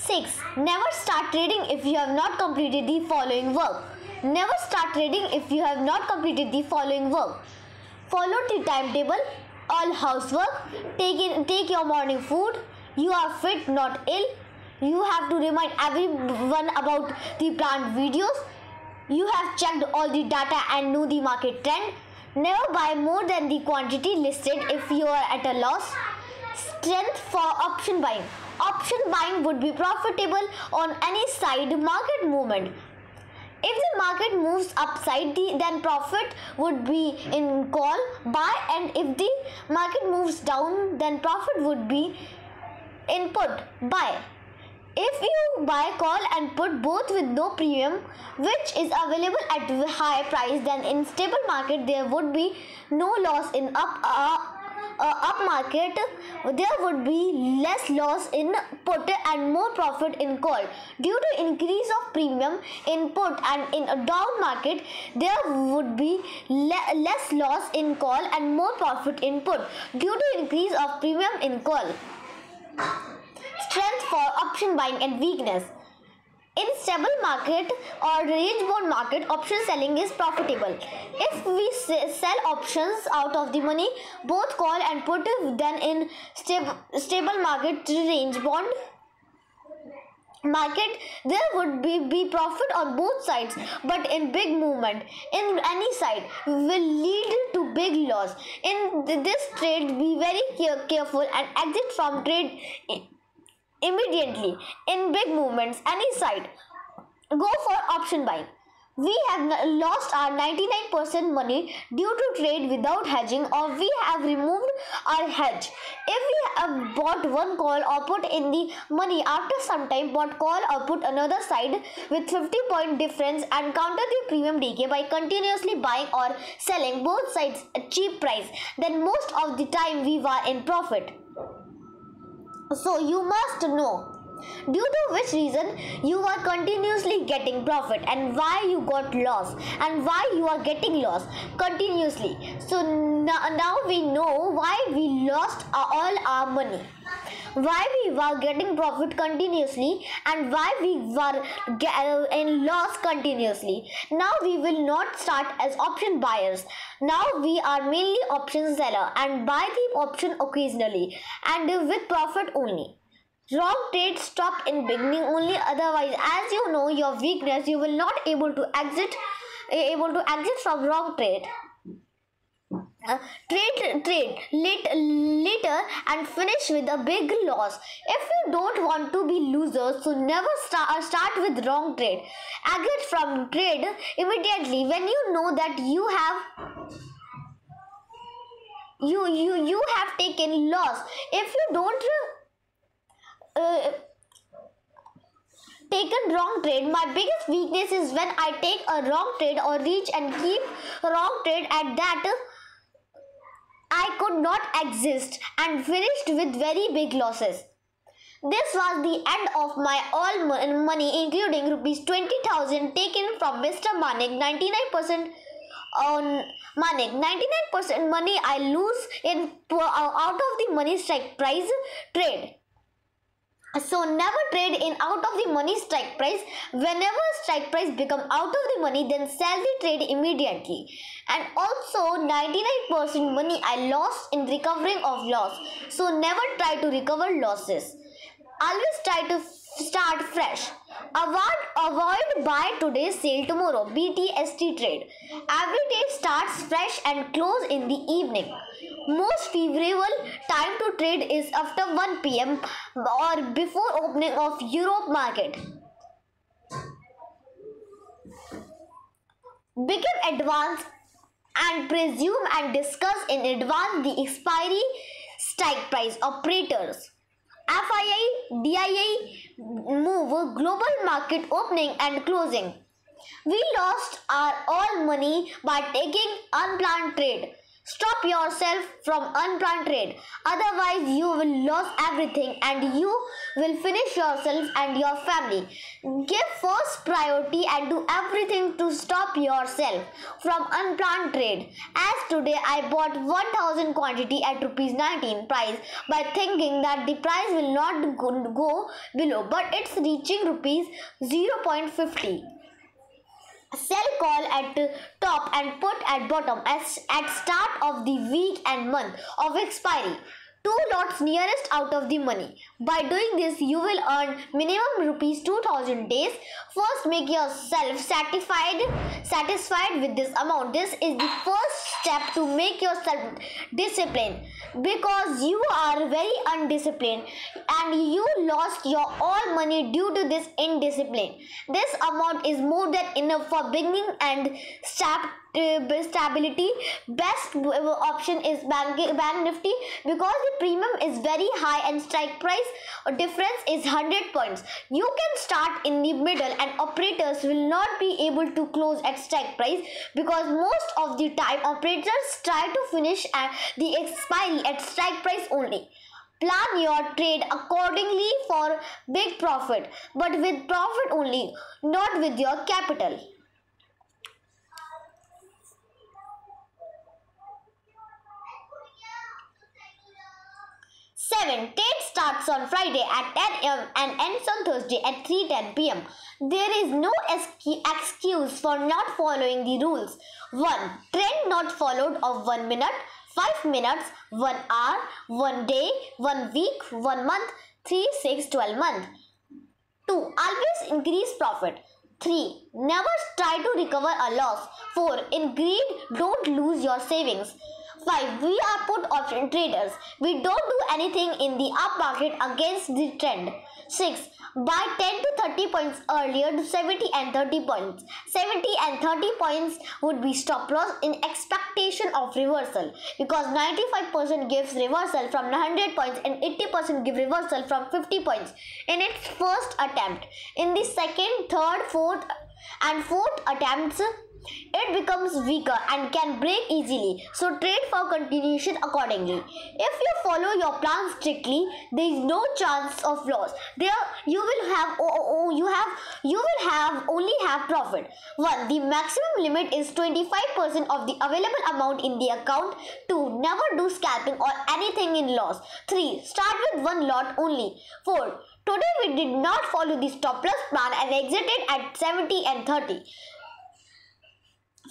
6. Never start trading if you have not completed the following work. Never start trading if you have not completed the following work. Follow the timetable, all housework, take your morning food, you are fit not ill, you have to remind everyone about the planned videos, you have checked all the data and know the market trend, never buy more than the quantity listed if you are at a loss. Strength for option buying. Option buying would be profitable on any side market movement. If the market moves upside, then profit would be in call, buy, and if the market moves down, then profit would be in put, buy. If you buy call and put both with no premium, which is available at high price, then in stable market there would be no loss in up market, there would be less loss in put and more profit in call. Due to increase of premium in put and in a down market, there would be less loss in call and more profit in put due to increase of premium in call. Strength for option buying and weakness. In stable market or range bound market, option selling is profitable. If we sell options out of the money, both call and put, then in stable market, range bound market, there would be profit on both sides, but in big movement in any side will lead to big loss. In this trade, be very careful and exit from trade immediately. In big movements, any side, go for option buying. We have lost our 99% money due to trade without hedging, or we have removed our hedge. If we have bought one call or put in the money, after some time bought call or put another side with 50-point difference and counter the premium decay by continuously buying or selling both sides at cheap price, then most of the time we were in profit. So you must know due to which reason you are continuously getting profit and why you got loss and why you are getting loss continuously. So now we know why we lost all our money, why we were getting profit continuously, and why we were in loss continuously. Now we will not start as option buyers. Now we are mainly option seller and buy the option occasionally and with profit only. Wrong trade stop in beginning only, otherwise as you know your weakness, you will not able to exit from wrong trade. Trade later and finish with a big loss. If you don't want to be losers, so never start with wrong trade. Exit from trade immediately when you know that you have taken loss. If you don't taken wrong trade, my biggest weakness is when I take a wrong trade or reach and keep wrong trade at that I could not exist and finished with very big losses. This was the end of my all money, including rupees 20,000 taken from Mr. Manik. 99% on Manik. 99% money I lose in out of the money strike price trade. So never trade in out of the money strike price. Whenever strike price become out of the money, then sell the trade immediately. And also 99% money I lost in recovering of loss. So never try to recover losses. Always try to start fresh. Avoid buy today, sell tomorrow. BTST trade. Every day starts fresh and close in the evening. Most favorable time to trade is after 1 p.m. or before opening of Europe market. Begin advance and presume and discuss in advance the expiry strike price operators. FII, DII move global market opening and closing. We lost our all money by taking unplanned trade. Stop yourself from unplanned trade. Otherwise, you will lose everything and you will finish yourself and your family. Give first priority and do everything to stop yourself from unplanned trade. As today I bought 1000 quantity at rupees 19 price by thinking that the price will not go below, but it's reaching rupees 0.50. Sell call at top and put at bottom at start of the week and month of expiry. 2 lots nearest out of the money. By doing this, you will earn minimum rupees 2000 days. First, make yourself satisfied with this amount. This is the first step to make yourself disciplined, because you are very undisciplined and you lost your all money due to this indiscipline. This amount is more than enough for beginning and stability. Best option is bank nifty, because the premium is very high and strike price difference is 100 points. You can start in the middle and operators will not be able to close at strike price, because most of the time operators try to finish at the expiry at strike price only. Plan your trade accordingly for big profit, but with profit only, not with your capital. 7. Trade starts on Friday at 10 am and ends on Thursday at 3:10 pm. There is no excuse for not following the rules. 1. Trend not followed of 1 minute, 5 minutes, 1 hour, 1 day, 1 week, 1 month, 3, 6, 12 months. 2. Always increase profit. 3. Never try to recover a loss. 4. In greed, don't lose your savings. 5. We are put option traders. We don't do anything in the up market against the trend. 6. Buy 10 to 30 points earlier to 70 and 30 points. 70 and 30 points would be stop loss in expectation of reversal, because 95% gives reversal from 100 points and 80% give reversal from 50 points in its first attempt. In the second, third, fourth and fourth attempts, it becomes weaker and can break easily, so trade for continuation accordingly. If you follow your plan strictly, there is no chance of loss. There you will only have profit. 1. The maximum limit is 25% of the available amount in the account. 2. Never do scalping or anything in loss. 3. Start with 1 lot only. 4. Today we did not follow the stop loss plan and exited at 70 and 30.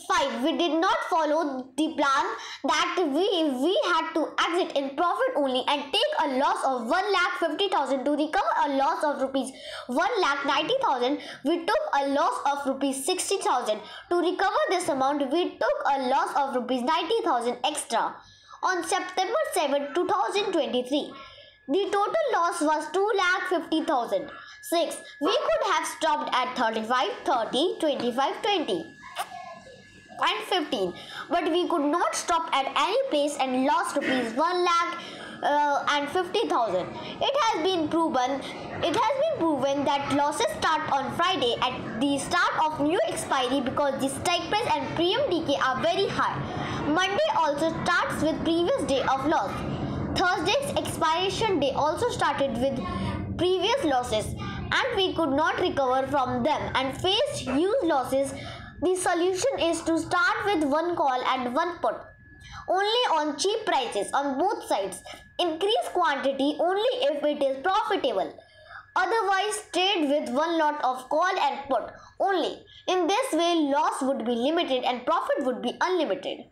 5. We did not follow the plan that we had to exit in profit only and take a loss of 1,50,000 to recover a loss of rupees 1,90,000. We took a loss of rupees 60,000. To recover this amount, we took a loss of rupees 90,000 extra. On September 7, 2023, the total loss was 2,50,000. 6. We could have stopped at 35, 30, 25, 20. And 15, but we could not stop at any place and lost rupees 1,50,000. It has been proven that losses start on Friday at the start of new expiry, because the strike price and premium decay are very high. Monday also starts with previous day of loss. Thursday's expiration day also started with previous losses, and we could not recover from them and faced huge losses. The solution is to start with 1 call and 1 put, only on cheap prices on both sides. Increase quantity only if it is profitable. Otherwise, trade with 1 lot of call and put only. In this way, loss would be limited and profit would be unlimited.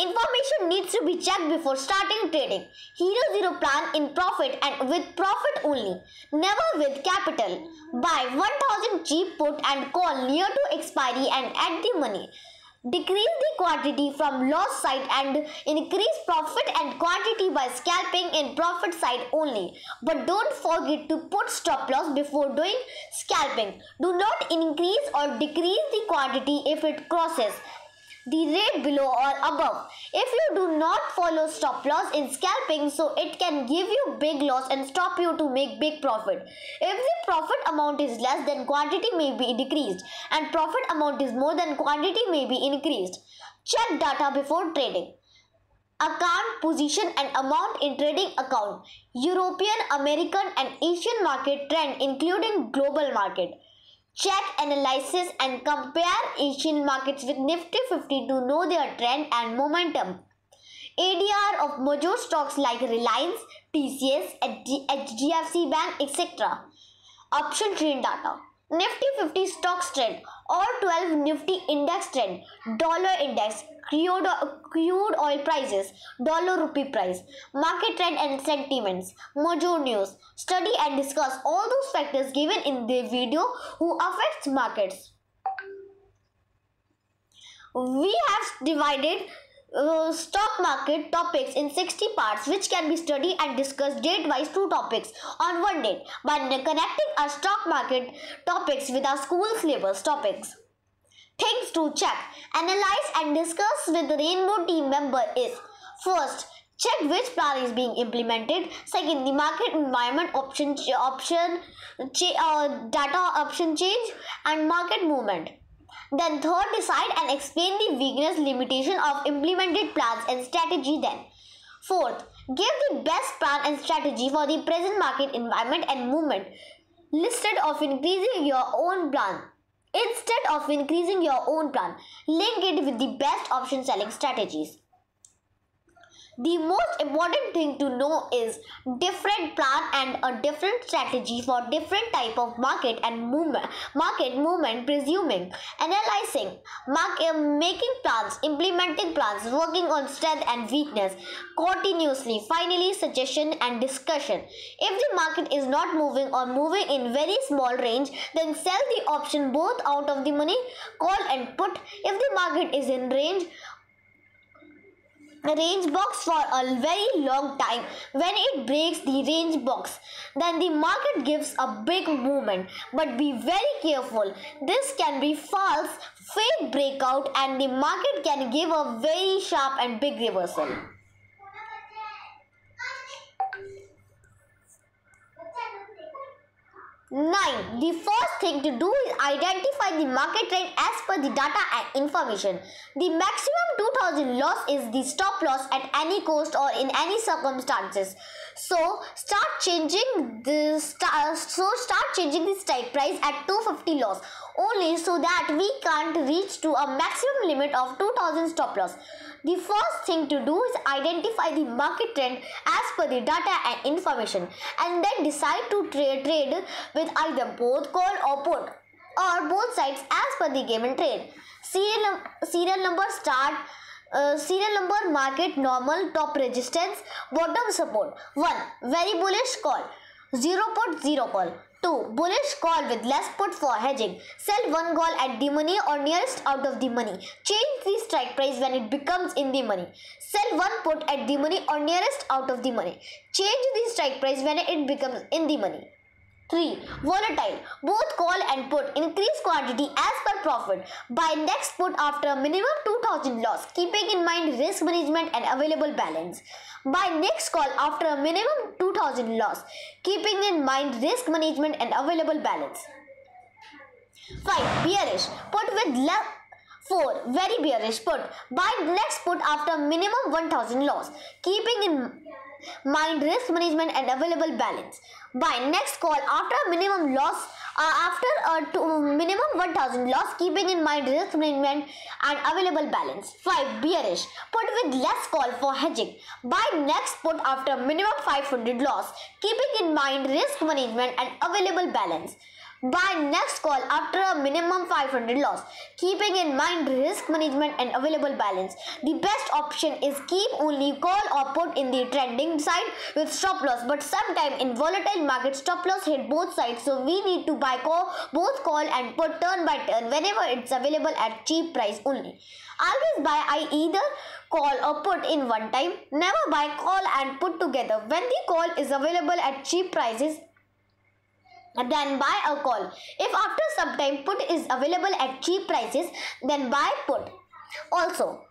Information needs to be checked before starting trading. Hero Zero plan in profit and with profit only, never with capital. Buy 1000 cheap put and call near to expiry and add the money. Decrease the quantity from loss side and increase profit and quantity by scalping in profit side only. But don't forget to put stop loss before doing scalping. Do not increase or decrease the quantity if it crosses the rate below or above. If you do not follow stop loss in scalping, so it can give you big loss and stop you to make big profit. If the profit amount is less, then quantity may be decreased, and profit amount is more, than quantity may be increased. Check data before trading. Account position and amount in trading account. European, American and Asian market trend including global market. Check, analysis and compare Asian markets with Nifty 50 to know their trend and momentum. ADR of major stocks like Reliance, TCS, HDFC Bank, etc. Option trend data. Nifty 50 stocks trend, all 12 Nifty index trend, dollar index, crude oil prices, dollar rupee price, market trend and sentiments, major news. Study and discuss all those factors given in the video who affects markets. We have divided stock market topics in 60 parts, which can be studied and discussed date-wise 2 topics on one date by connecting our stock market topics with our school syllabus topics. Things to check, analyze and discuss with the Rainbow team member is: first, check which plan is being implemented. Second, the market environment data option change and market movement. Then third, decide and explain the weakness limitation of implemented plans and strategy. Then fourth, give the best plan and strategy for the present market environment and movement instead of increasing your own plan. Link it with the best option selling strategies. The most important thing to know is different plan and a different strategy for different type of market movement, presuming, analyzing, making plans, implementing plans, working on strength and weakness continuously. Finally, suggestion and discussion. If the market is not moving or moving in very small range, then sell the option both out of the money, call and put. If the market is in range box for a very long time, when it breaks the range box, then the market gives a big movement. But be very careful, this can be false, fake breakout, and the market can give a very sharp and big reversal. 9. The first thing to do is identify the market trend as per the data and information. The maximum 2000 loss is the stop loss at any cost or in any circumstances. So start changing the strike price at 250 loss only, so that we can't reach to a maximum limit of 2000 stop loss. The first thing to do is identify the market trend as per the data and information, and then decide to trade with either both call or put, or both sides as per the given trade. Serial number market normal, top resistance, bottom support. 1. Very bullish call, 0 put 0 call. 2. Bullish call with less put for hedging. Sell 1 call at the money or nearest out of the money. Change the strike price when it becomes in the money. Sell 1 put at the money or nearest out of the money. Change the strike price when it becomes in the money. 3. Volatile. Both call and put. Increase quantity as per profit. Buy next put after minimum 2000 loss, keeping in mind risk management and available balance. Buy next call after a minimum 2000 loss, keeping in mind risk management and available balance. 5. Bearish. Put with 4. Very bearish put. Buy next put after minimum 1000 loss, keeping in mind risk management and available balance. Buy next call after minimum loss minimum 1000 loss, keeping in mind risk management and available balance. 5. Bearish. Put with less call for hedging. Buy next put after minimum 500 loss, keeping in mind risk management and available balance. Buy next call after a minimum 500 loss, keeping in mind risk management and available balance. The best option is keep only call or put in the trending side with stop loss, but sometime in volatile market stop loss hit both sides, so we need to buy both call and put turn by turn whenever it's available at cheap price only. Always buy either call or put in one time. Never buy call and put together. When the call is available at cheap prices, then buy a call. If after some time put is available at cheap prices, then buy put. Also,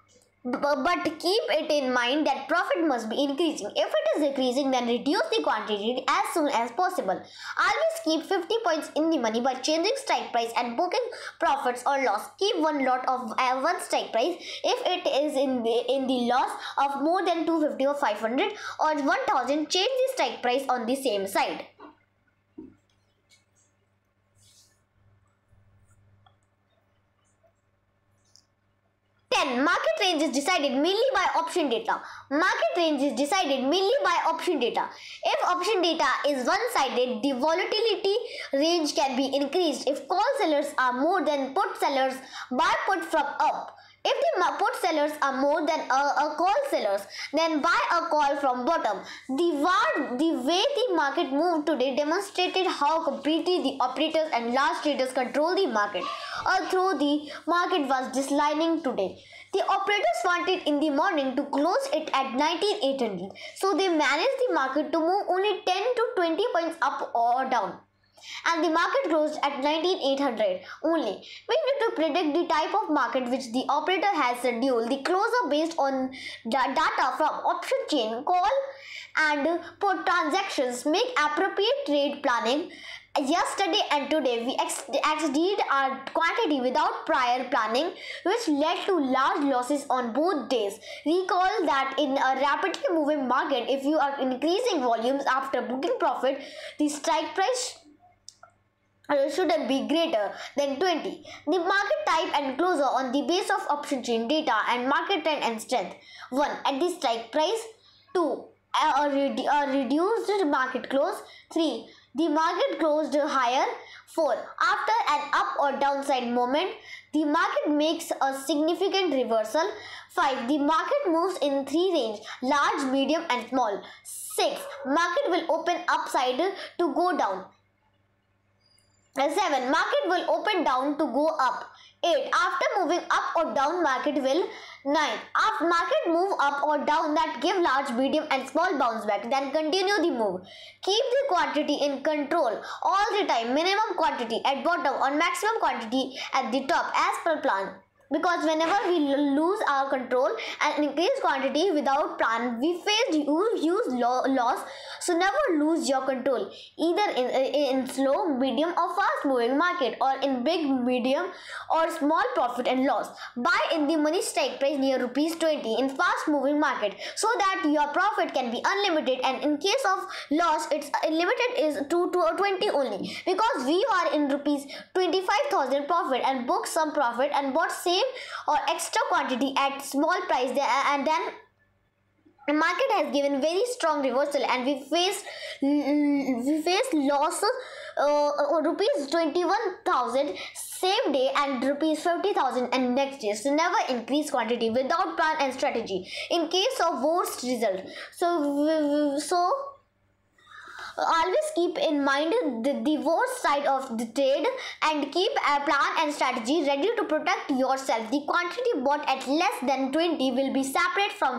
but keep it in mind that profit must be increasing. If it is decreasing, then reduce the quantity as soon as possible. Always keep 50 points in the money by changing strike price and booking profits or loss. Keep one lot of one strike price. If it is in the loss of more than 250 or 500 or 1000, change the strike price on the same side. 10. Market range is decided mainly by option data. Market range is decided mainly by option data. If option data is one-sided, the volatility range can be increased if call sellers are more than put sellers. Buy put from up. If the put sellers are more than a call sellers, then buy a call from bottom. The way the market moved today demonstrated how completely the operators and large traders control the market. Although the market was declining today, the operators wanted in the morning to close it at 19,800, so they managed the market to move only 10 to 20 points up or down, and the market closed at 19,800 only. We need to predict the type of market which the operator has scheduled the closer based on data from option chain, call and put transactions. Make appropriate trade planning. Yesterday and today we exceeded our quantity without prior planning, which led to large losses on both days. Recall that in a rapidly moving market, if you are increasing volumes after booking profit, the strike price shouldn't be greater than 20. The market type and closer on the base of option chain data and market trend and strength. 1. At the strike price. 2. A reduced market close. 3. The market closed higher. 4. After an up or downside moment, the market makes a significant reversal. 5. The market moves in 3 range: large, medium and small. 6. Market will open upside to go down. 7. Market will open down to go up. 8. After moving up or down, market will. 9. After market move up or down that give large, medium and small bounce back, then continue the move. Keep the quantity in control all the time. Minimum quantity at bottom or maximum quantity at the top as per plan. Because whenever we lose our control and increase quantity without plan, we face huge loss. So never lose your control, either in slow, medium or fast moving market, or in big, medium or small profit and loss. Buy in the money strike price near ₹20 in fast moving market, so that your profit can be unlimited, and in case of loss, its limited is to 20 only. Because we are in ₹25,000 profit and booked some profit and bought same or extra quantity at small price, and then the market has given very strong reversal and we face loss ₹21,000 same day and ₹50,000 and next day. So never increase quantity without plan and strategy in case of worst result. So always keep in mind the worst side of the trade and keep a plan and strategy ready to protect yourself. The quantity bought at less than 20 will be separate from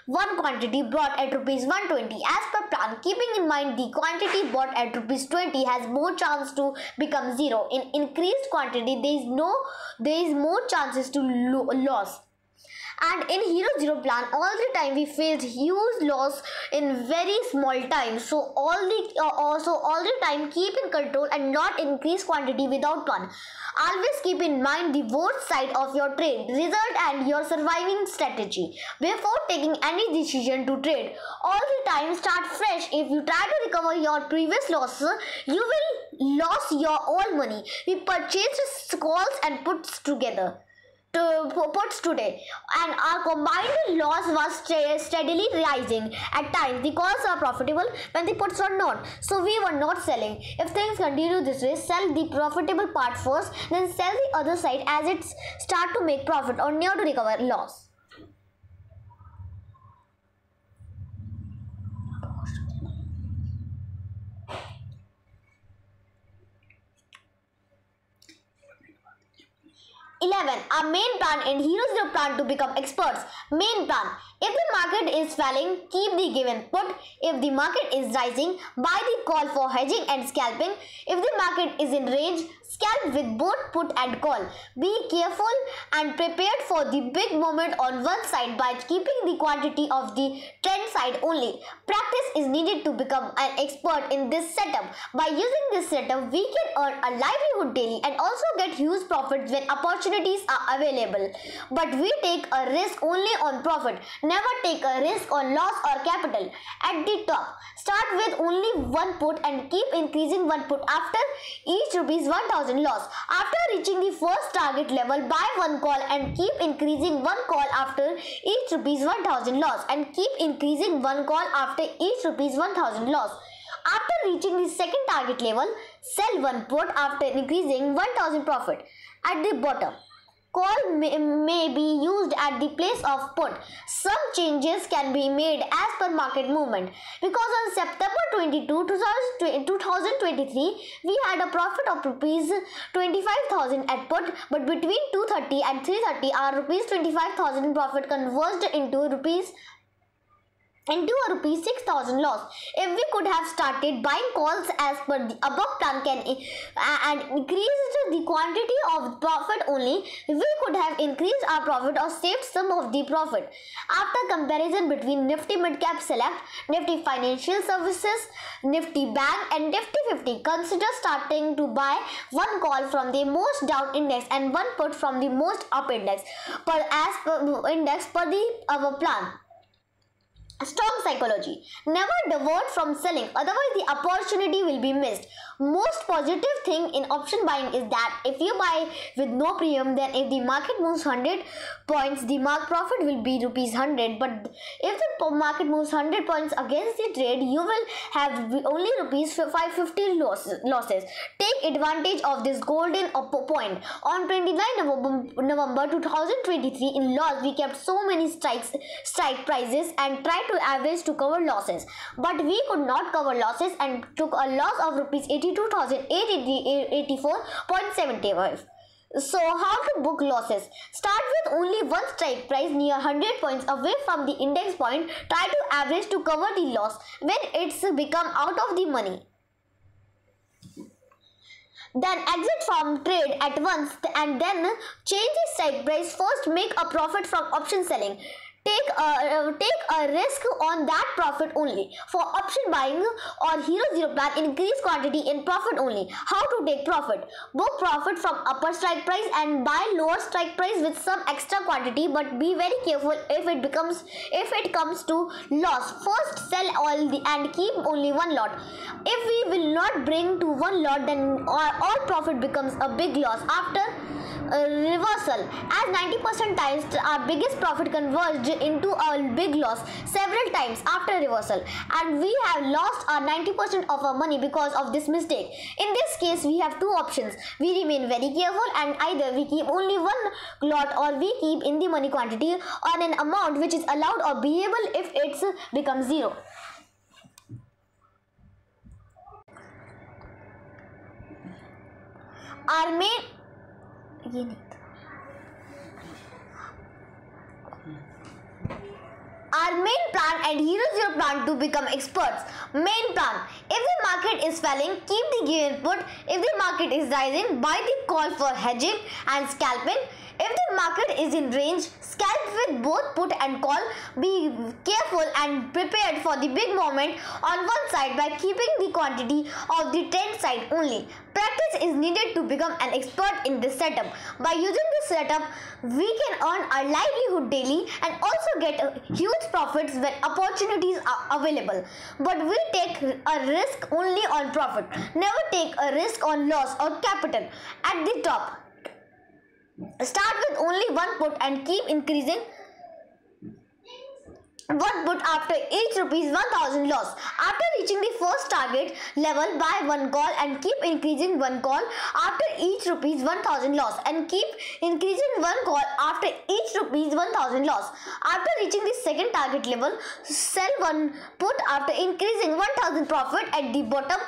one quantity bought at ₹120 as per plan. Keeping in mind the quantity bought at ₹20 has more chance to become zero. In increased quantity, there is more chances to loss. And in Hero Zero plan, all the time we faced huge loss in very small time. So all the time keep in control and not increase quantity without plan. Always keep in mind the worst side of your trade result and your surviving strategy before taking any decision to trade. All the time start fresh. If you try to recover your previous losses, you will lose your all money. We purchased calls and puts today, and our combined loss was steadily rising. At times the calls are profitable when the puts are not, so we were not selling. If things continue this way, sell the profitable part first, then sell the other side as it start to make profit or near to recover loss. Our main plan in Hero Zero plan to become experts. Main plan: If the market is falling, keep the given put. If the market is rising, buy the call for hedging and scalping. If the market is in range, scalp with both put and call. Be careful and prepared for the big moment on one side by keeping the quantity of the trend side only. Practice is needed to become an expert in this setup. By using this setup, we can earn a livelihood daily and also get huge profits when opportunities are available. But we take a risk only on profit. Never take a risk on loss or capital. At the top, start with only one put and keep increasing one put after each rupees 1000 loss. After reaching the first target level, buy one call and keep increasing one call after each rupees 1000 loss and keep increasing one call after each rupees 1000 loss. After reaching the second target level, sell one put after increasing 1000 profit. At the bottom, call may be used at the place of put. Some changes can be made as per market movement. Because on September 22, 2023, we had a profit of rupees 25,000 at put, but between 2:30 and 3:30, our rupees 25,000 profit converged into a rupees 6,000 loss. If we could have started buying calls as per the above plan and increased the quantity of profit only, we could have increased our profit or saved some of the profit. After comparison between Nifty Midcap Select, Nifty Financial Services, Nifty Bank and Nifty 50, consider starting to buy one call from the most down index and one put from the most up index per our plan. Strong psychology. Never divert from selling, otherwise the opportunity will be missed. Most positive thing in option buying is that if you buy with no premium, then if the market moves 100 points, the mark profit will be rupees 100. But if the market moves 100 points against the trade, you will have only rupees 550 losses. Take advantage of this golden point. On 29 November 2023, in loss, we kept so many strike prices and tried to average to cover losses, but we could not cover losses and took a loss of rupees 82,884.75. So how to book losses? Start with only one strike price near 100 points away from the index point. Try to average to cover the loss when it's become out of the money. Then exit from trade at once and then change the strike price. First, make a profit from option selling. Take a risk on that profit only. For option buying or Hero Zero plan, increase quantity in profit only. How to take profit? Book profit from upper strike price and buy lower strike price with some extra quantity, but be very careful if it comes to loss. First, sell all and keep only one lot. If we will not bring to one lot, then all profit becomes a big loss. After reversal, as 90% times our biggest profit converged into a big loss several times after reversal, and we have lost our 90% of our money because of this mistake. In this case, we have two options. We remain very careful and either we keep only one lot or we keep in the money quantity on an amount which is allowed or bearable if it becomes zero. Our main plan and Hero Zero plan to become experts. Main plan: if the market is falling, keep the given put. If the market is rising, buy the call for hedging and scalping. If the market is in range, scalp with both put and call. Be careful and prepared for the big moment on one side by keeping the quantity of the trend side only. Practice is needed to become an expert in this setup. By using this setup, we can earn our livelihood daily and also get huge profits when opportunities are available. But we take a risk only on profit. Never take a risk on loss or capital. At the top, start with only one put and keep increasing one put after each rupees 1000 loss. After reaching the first target level, buy one call and keep increasing one call after each rupees 1000 loss and keep increasing one call after each rupees 1000 loss. After reaching the second target level, sell one put after increasing 1000 profit. At the bottom,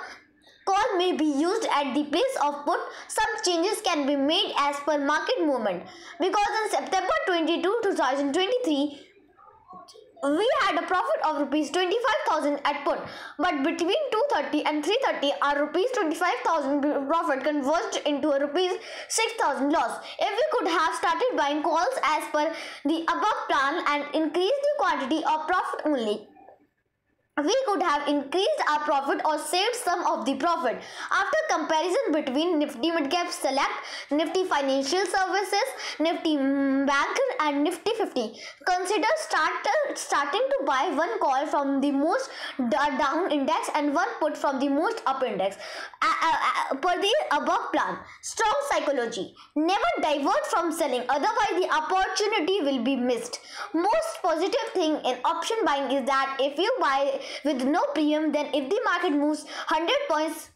call may be used at the place of put. Some changes can be made as per market movement. Because on September 22, 2023, we had a profit of rupees 25,000 at put, but between 2:30 and 3:30 our rupees 25,000 profit converged into a rupees 6,000 loss. If we could have started buying calls as per the above plan and increased the quantity of profit only, we could have increased our profit or saved some of the profit. After comparison between Nifty Midcap Select, Nifty Financial Services, Nifty Banker and Nifty 50, consider starting to buy one call from the most down index and one put from the most up index per the above plan. Strong psychology. Never divert from selling, otherwise the opportunity will be missed. Most positive thing in option buying is that if you buy with no premium, then if the market moves 100 points,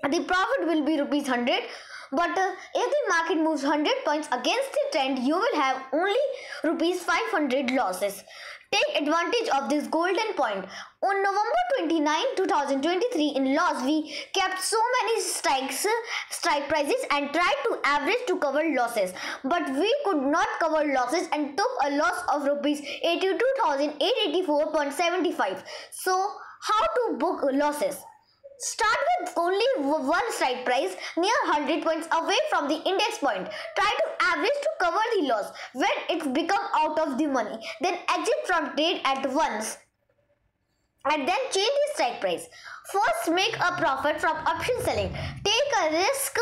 the profit will be rupees 100. But if the market moves 100 points against the trend, you will have only rupees 500 losses. Take advantage of this golden point. On November 29, 2023, in loss, we kept so many strike prices and tried to average to cover losses. But we could not cover losses and took a loss of rupees 82,884.75. So, how to book losses? Start with only one strike price near 100 points away from the index point. Try to average to cover the loss when it's become out of the money. Then exit from trade at once and then change the strike price. First, make a profit from option selling. Take a risk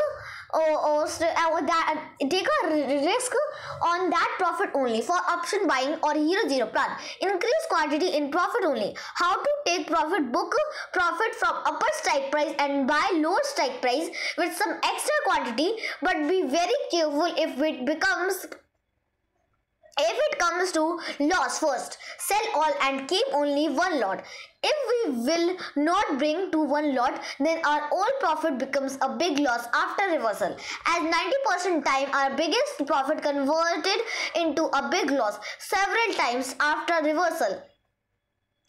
on that profit only for option buying or Hero Zero plan. Increase quantity in profit only. How to take profit? Book profit from upper strike price and buy lower strike price with some extra quantity, but be very careful if it comes to loss. First, sell all and keep only one lot. If we will not bring to one lot, then our all profit becomes a big loss after reversal. As 90% time our biggest profit converted into a big loss several times after reversal.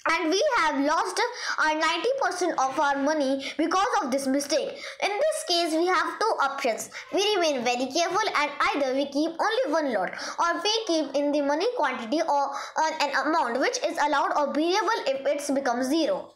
And we have lost our 90% of our money because of this mistake. In this case, we have two options. We remain very careful and either we keep only one lot or we keep in the money quantity or an amount which is allowed or bearable if it becomes zero.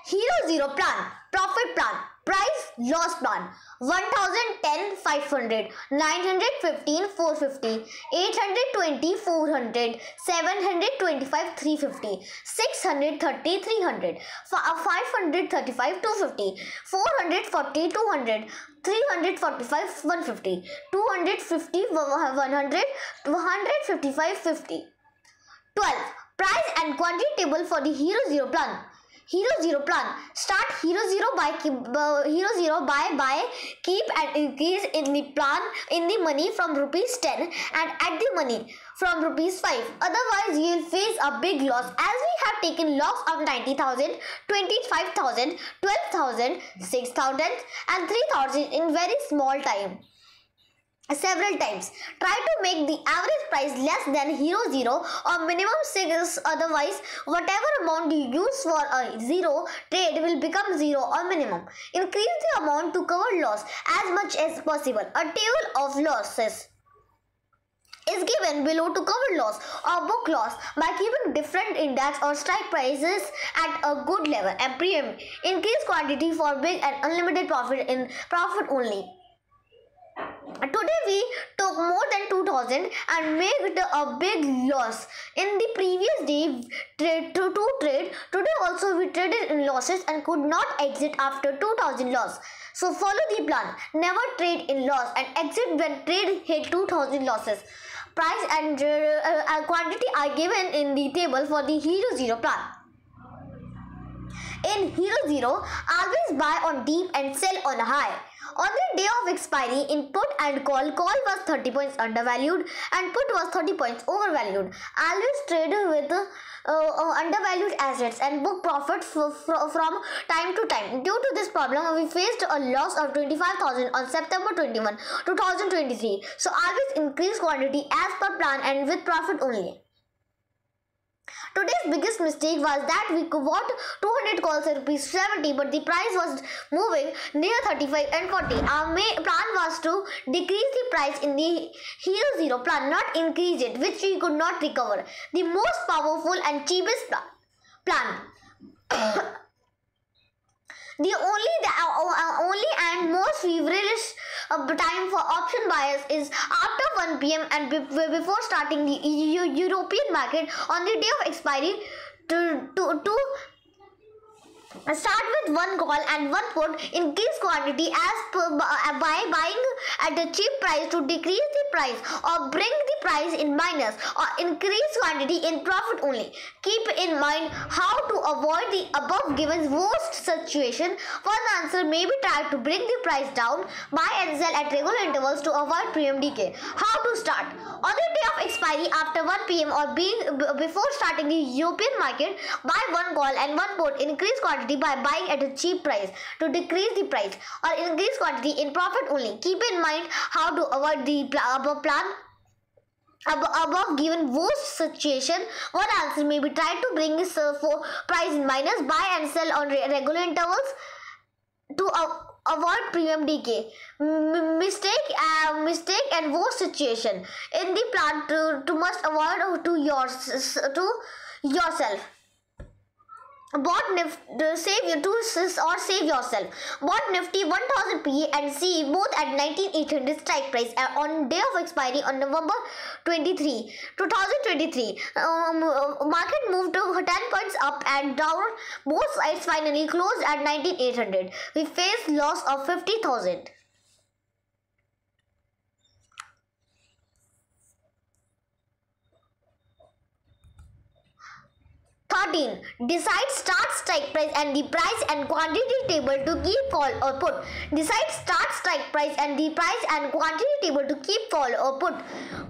Hero Zero plan, profit plan, price loss plan. 1010 500, 915 450, 820 400, 725 350, 630 300, 535 250, 440 200, 345 150, 250 100, 155 50. 12. Price and quantity table for the Hero Zero plan. Hero Zero plan. Start Hero Zero by keep and increase in the plan in the money from rupees 10 and add the money from rupees 5. Otherwise, you will face a big loss, as we have taken loss of 90,000, 25,000, 12,000, 6,000 and 3,000 in very small time. Several times. Try to make the average price less than Hero Zero or minimum 6, otherwise whatever amount you use for a zero trade will become zero or minimum. Increase the amount to cover loss as much as possible. A table of losses is given below to cover loss or book loss by keeping different index or strike prices at a good level and premium. Increase quantity for big and unlimited profit in profit only. Today we took more than 2,000 and made a big loss. In the previous day trade, today also we traded in losses and could not exit after 2,000 loss. So follow the plan. Never trade in loss and exit when trade hit 2,000 losses. Price and quantity are given in the table for the Hero Zero plan. In Hero Zero, always buy on deep and sell on high. On the day of expiry, in put and call was 30 points undervalued and put was 30 points overvalued. Always trade with undervalued assets and book profit from time to time. Due to this problem, we faced a loss of 25,000 on September 21, 2023. So always increase quantity as per plan and with profit only. Today's biggest mistake was that we bought 200 calls at rupees 70, but the price was moving near 35 and 40. Our main plan was to decrease the price in the Hero Zero plan, not increase it, which we could not recover. The most powerful and cheapest plan. The only and most feverish time for option buyers is after 1 p.m. and before starting the European market on the day of expiry to start with one call and one put, increase quantity as per by buying at a cheap price to decrease the price or bring the price in minus, or increase quantity in profit only. Keep in mind how to avoid the above given worst situation. One answer may be try to bring the price down, buy and sell at regular intervals to avoid premium decay. How to start? On the day of expiry after 1 p.m. or before starting the European market, buy one call and one put, increase quantity by buying at a cheap price to decrease the price, or increase quantity in profit only. Keep in mind how to avoid the above given worst situation. One answer may be try to bring this price in minus, buy and sell on regular intervals to avoid premium decay. Mistake and worst situation in the plan to must avoid to yourself. Bought save yourself. Bought Nifty 1000 PE and CE both at 19,800 strike price on day of expiry on November 23, 2023. Market moved to 10 points up and down. Both sides finally closed at 19,800. We faced loss of 50,000. 13. Decide start strike price and the price and quantity table to keep call or put. Decide start strike price and the price and quantity table to keep call or put.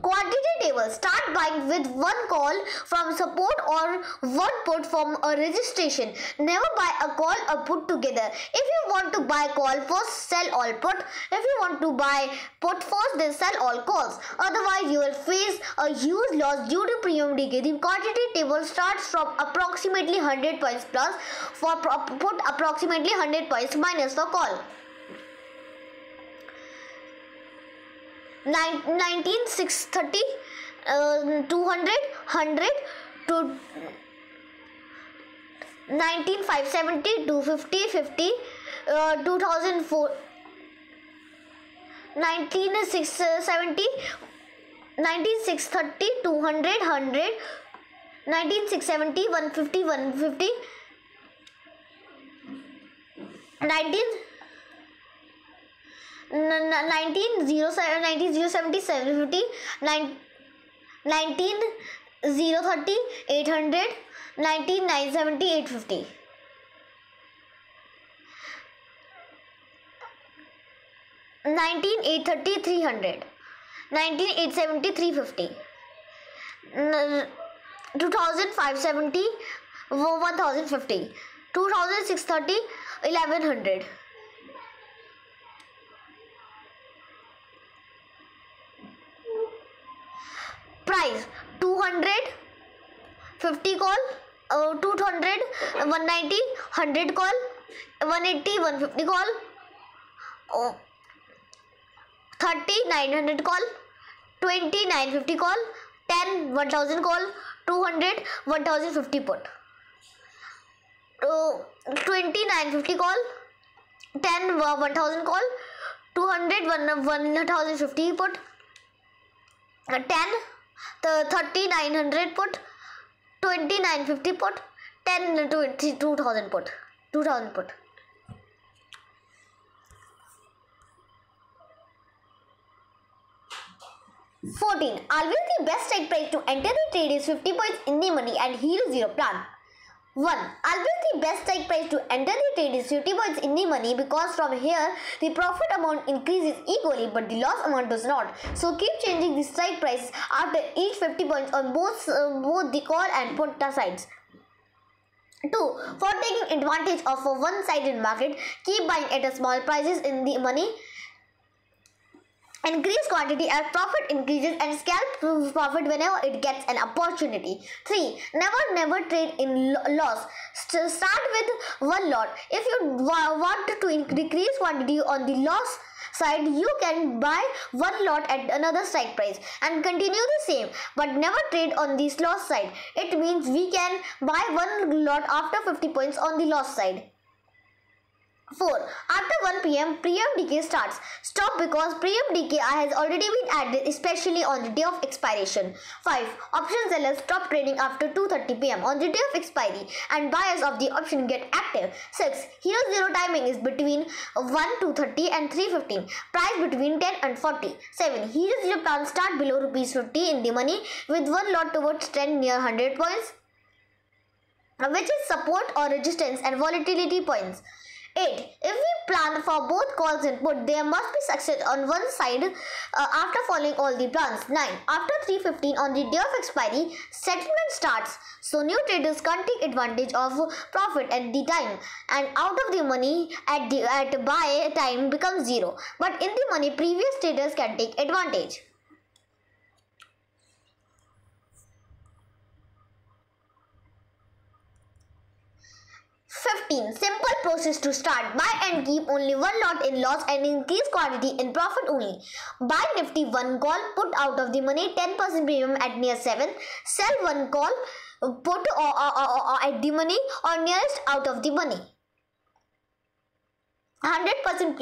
Quantity table. Start buying with one call from support or one put from a registration. Never buy a call or put together. If you want to buy call first, sell all put. If you want to buy put first, then sell all calls. Otherwise, you will face a huge loss due to premium decay. The quantity table starts from approximately 100 points plus for put, approximately 100 points minus for call. 19,630, 200, 100 to 19,570, 250, 50, 2004, 19,670, 19,630, 200, 100, 19,670, 150, 150, 19,070, 750, 19,030, 800, 19,970, 850. 19,830, 300, 19,870, 350, 2,570, 1,050, 2,630, 1,100. Price 200, 50 call, 200, 190, 100 call, 180, 150 call, 30, 900 call, 20, 950 call, 10, 1000 call, 200, 1050 put, 20, 950 call, 10, 1000 call, 200, 1050 put, 10, 30, 900 put, 20, 950 put, 10, 2000 put, 2000 put. 14. Always the best strike price to enter the trade is 50 points in the money and Hero Zero plan. 1. Always the best strike price to enter the trade is 50 points in the money, because from here the profit amount increases equally but the loss amount does not. So keep changing the strike price after each 50 points on both the call and put sides. 2. For taking advantage of a one-sided market, keep buying at a small prices in the money Increase quantity as profit increases, and scalp profit whenever it gets an opportunity. 3. Never trade in loss. Start with one lot. If you want to decrease quantity on the loss side, you can buy one lot at another strike price and continue the same, but never trade on the loss side. It means we can buy one lot after 50 points on the loss side. 4. After 1 pm, premium decay starts. Stop because premium decay has already been added, especially on the day of expiration. 5. Option sellers stop trading after 2:30 pm on the day of expiry, and buyers of the option get active. 6. Hero Zero timing is between 1 2:30 and 3:15. Price between 10 and 40. 7. Hero Zero plans start below ₹50 in the money with one lot towards 10 near 100 points, which is support or resistance and volatility points. 8. If we plan for both calls and put, there must be success on one side after following all the plans. 9. After 3:15 on the day of expiry, settlement starts. So new traders can't take advantage of profit at the time, and out of the money at buy time becomes 0. But in the money, previous traders can take advantage. 15. Simple process to start. Buy and keep only one lot in loss and increase quantity in profit only. Buy Nifty 1 call, put out of the money 10% premium at near 7. Sell 1 call, put at the money or nearest out of the money. 100%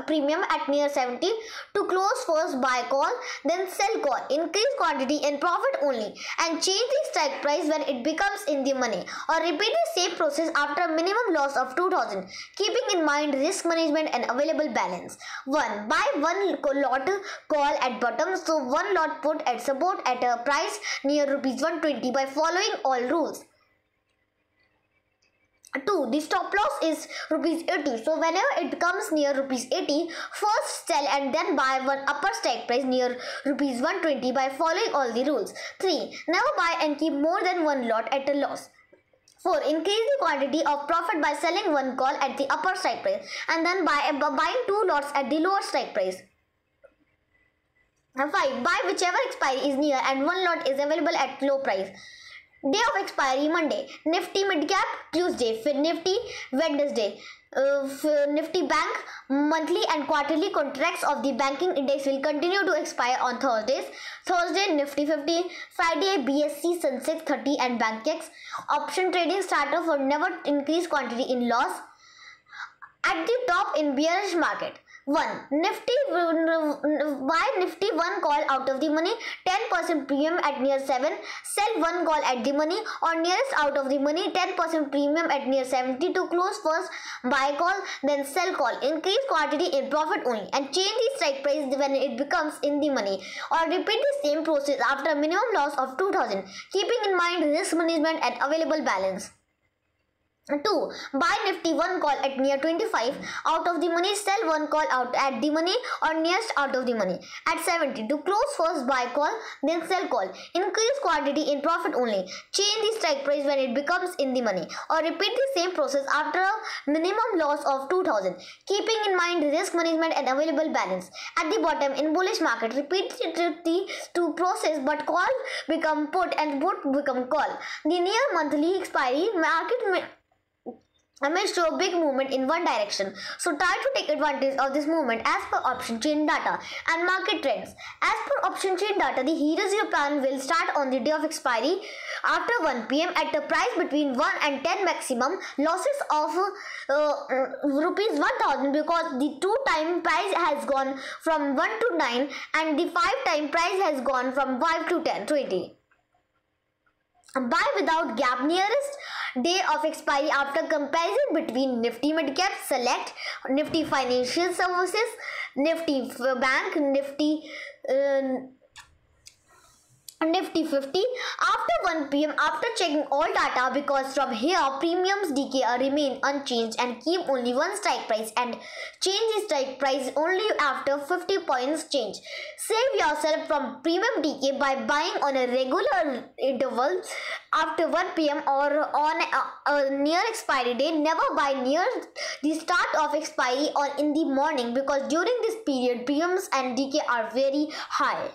premium at near 70 to close first buy call, then sell call, increase quantity in profit only, and change the strike price when it becomes in the money, or repeat the same process after a minimum loss of 2000, keeping in mind risk management and available balance. 1. Buy one lot call at bottom, so one lot put at support at a price near ₹120 by following all rules. 2. The stop loss is ₹80. So whenever it comes near ₹80, first sell and then buy one upper strike price near ₹120 by following all the rules. 3. Never buy and keep more than one lot at a loss. 4. Increase the quantity of profit by selling one call at the upper strike price and then buying two lots at the lower strike price. 5. Buy whichever expiry is near and one lot is available at low price. Day of expiry Monday, Nifty mid cap Tuesday, Nifty Wednesday, Nifty Bank monthly and quarterly contracts of the banking index will continue to expire on Thursdays. Thursday Nifty 50, Friday BSE Sensex 30 and BankX. Option trading starter for never increase quantity in loss. At the top in bearish market. 1. Buy Nifty 1 call out of the money, 10% premium at near 7. Sell 1 call at the money or nearest out of the money, 10% premium at near 70 to close first buy call, then sell call. Increase quantity in profit only and change the strike price when it becomes in the money, or repeat the same process after a minimum loss of 2000, keeping in mind risk management and available balance. 2. Buy Nifty 1 call at near 25 out of the money, sell 1 call out at the money or nearest out of the money at 70 to close first buy call, then sell call. Increase quantity in profit only. Change the strike price when it becomes in the money, or repeat the same process after a minimum loss of 2000, keeping in mind risk management and available balance. At the bottom in bullish market, repeat the two process, but call become put and put become call. The near monthly expiry market may show a big movement in one direction, so try to take advantage of this movement as per option chain data and market trends. As per option chain data, the Hero Zero plan will start on the day of expiry after 1 pm at a price between 1 and 10 maximum. Losses of ₹1000 because the 2-time price has gone from 1 to 9 and the 5-time price has gone from 5 to 10 20. Buy without gap nearest day of expiry after comparison between Nifty Midcap Select, Nifty Financial Services, Nifty Bank, Nifty Nifty 50 after 1 p.m. after checking all data, because from here premiums decay remain unchanged and keep only one strike price and change the strike price only after 50 points change. Save yourself from premium decay by buying on a regular interval after 1 p.m. or on a near expiry day. Never buy near the start of expiry or in the morning, because during this period premiums and decay are very high.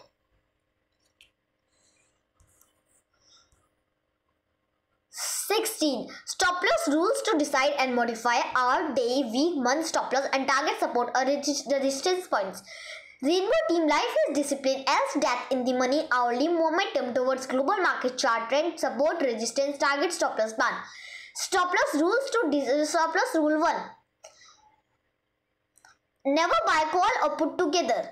16. Stop loss rules to decide and modify hour, day, week, month stop loss and target support or resistance points. Rainbow Team Life is discipline as death in the money, hourly momentum towards global market chart trend, support, resistance, target, stop loss plan. Stop loss rules to stop loss rule 1. Never buy call or put together.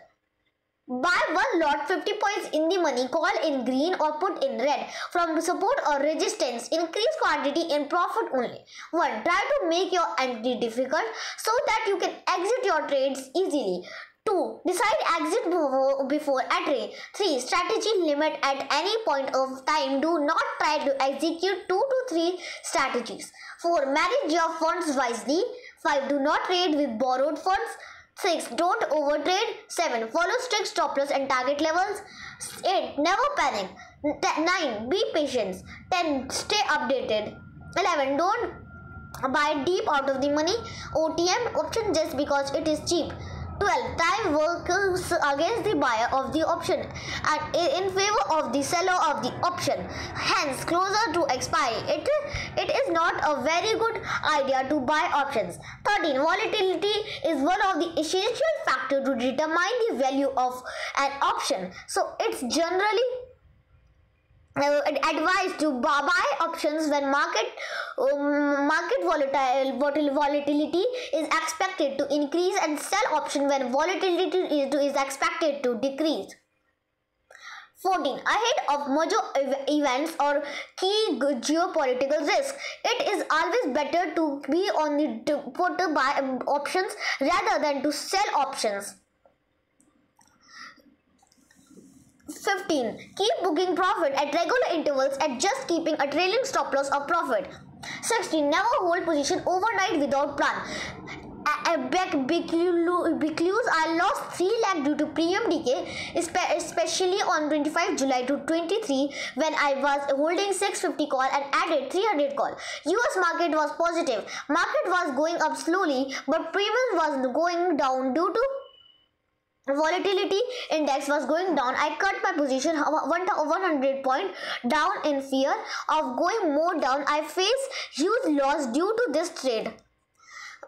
Buy one lot 50 points in the money, call in green or put in red from support or resistance. Increase quantity in profit only. 1. Try to make your entry difficult so that you can exit your trades easily. 2. Decide exit before entry. 3. Strategy limit at any point of time. Do not try to execute 2 to 3 strategies. 4. Manage your funds wisely. 5. Do not trade with borrowed funds. 6. Don't overtrade. 7. Follow strict stop loss and target levels. 8. Never panic. 9. Be patient. 10. Stay updated. 11. Don't buy deep out of the money OTM option just because it is cheap. 12. Time works against the buyer of the option and in favor of the seller of the option. Hence, closer to expiry, it is not a very good idea to buy options. 13. Volatility is one of the essential factors to determine the value of an option. So, it's generally advised to buy options when market volatility is expected to increase and sell option when volatility is expected to decrease. 14. Ahead of major events or key geopolitical risk, it is always better to be on the put to buy options rather than to sell options. 15. Keep booking profit at regular intervals and just keeping a trailing stop loss of profit. 16. Never hold position overnight without plan. Because I lost 3 lakh due to premium decay, especially on 25 July to 23 when I was holding 650 call and added 300 call. US market was positive. Market was going up slowly, but premium was going down due to volatility index was going down. I cut my position 100 point down in fear of going more down. I faced huge loss due to this trade.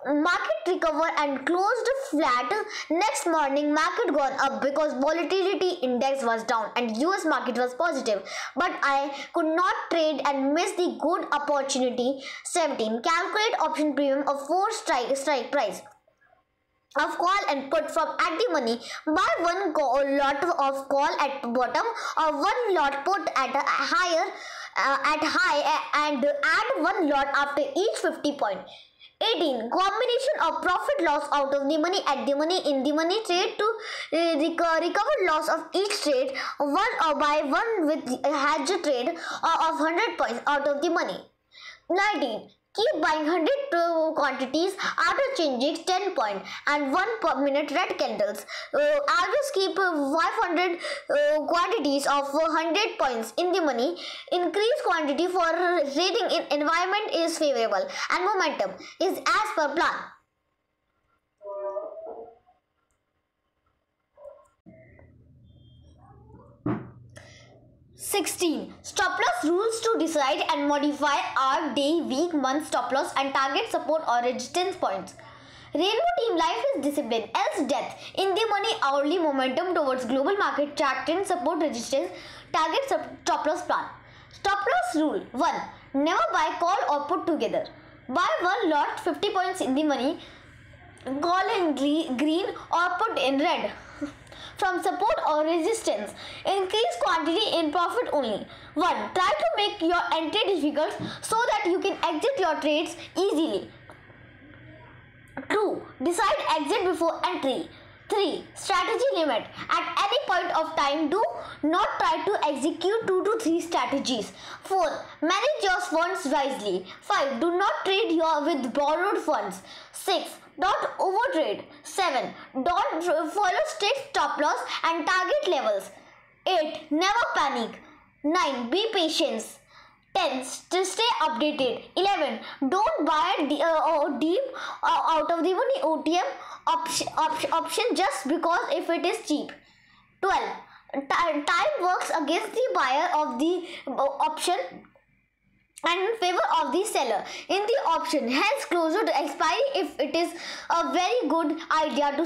Market recovered and closed flat. Next morning market gone up because volatility index was down and US market was positive, but I could not trade and missed the good opportunity. 17. Calculate option premium of 4 strike price of call and put from at the money. Buy one lot of call at bottom or one lot put at higher at high and add one lot after each 50 point. 18. Combination of profit loss out of the money at the money in the money trade to recover loss of each trade. One or buy one with hedge trade of 100 points out of the money. 19. Keep buying 100 quantities after changing 10 point and 1 per minute red candles. Always keep 500 quantities of 100 points in the money. Increase quantity for trading in environment is favorable and momentum is as per plan. (16) Stop loss rules to decide and modify hour, day, week, month stop loss and target support or resistance points. Rainbow Team Life is discipline, else death. In the money, hourly momentum towards global market chart trend, support, resistance, target, stop loss plan. Stop loss rule 1. Never buy call or put together. Buy one lot 50 points in the money, call in green or put in red from support or resistance. Increase quantity in profit only. 1. Try to make your entry difficult so that you can exit your trades easily. 2. Decide exit before entry. 3. Strategy limit. At any point of time, do not try to execute 2 to 3 strategies. 4. Manage your funds wisely. 5. Do not trade with borrowed funds. 6. Don't overtrade. 7. Don't follow strict stop loss and target levels. 8. Never panic. 9. Be patient. 10. To stay updated. 11. Don't buy deep out of the money OTM option just because if it is cheap. 12. Time works against the buyer of the option and in favor of the seller in the option, hence closer to expiry. If it is a very good idea to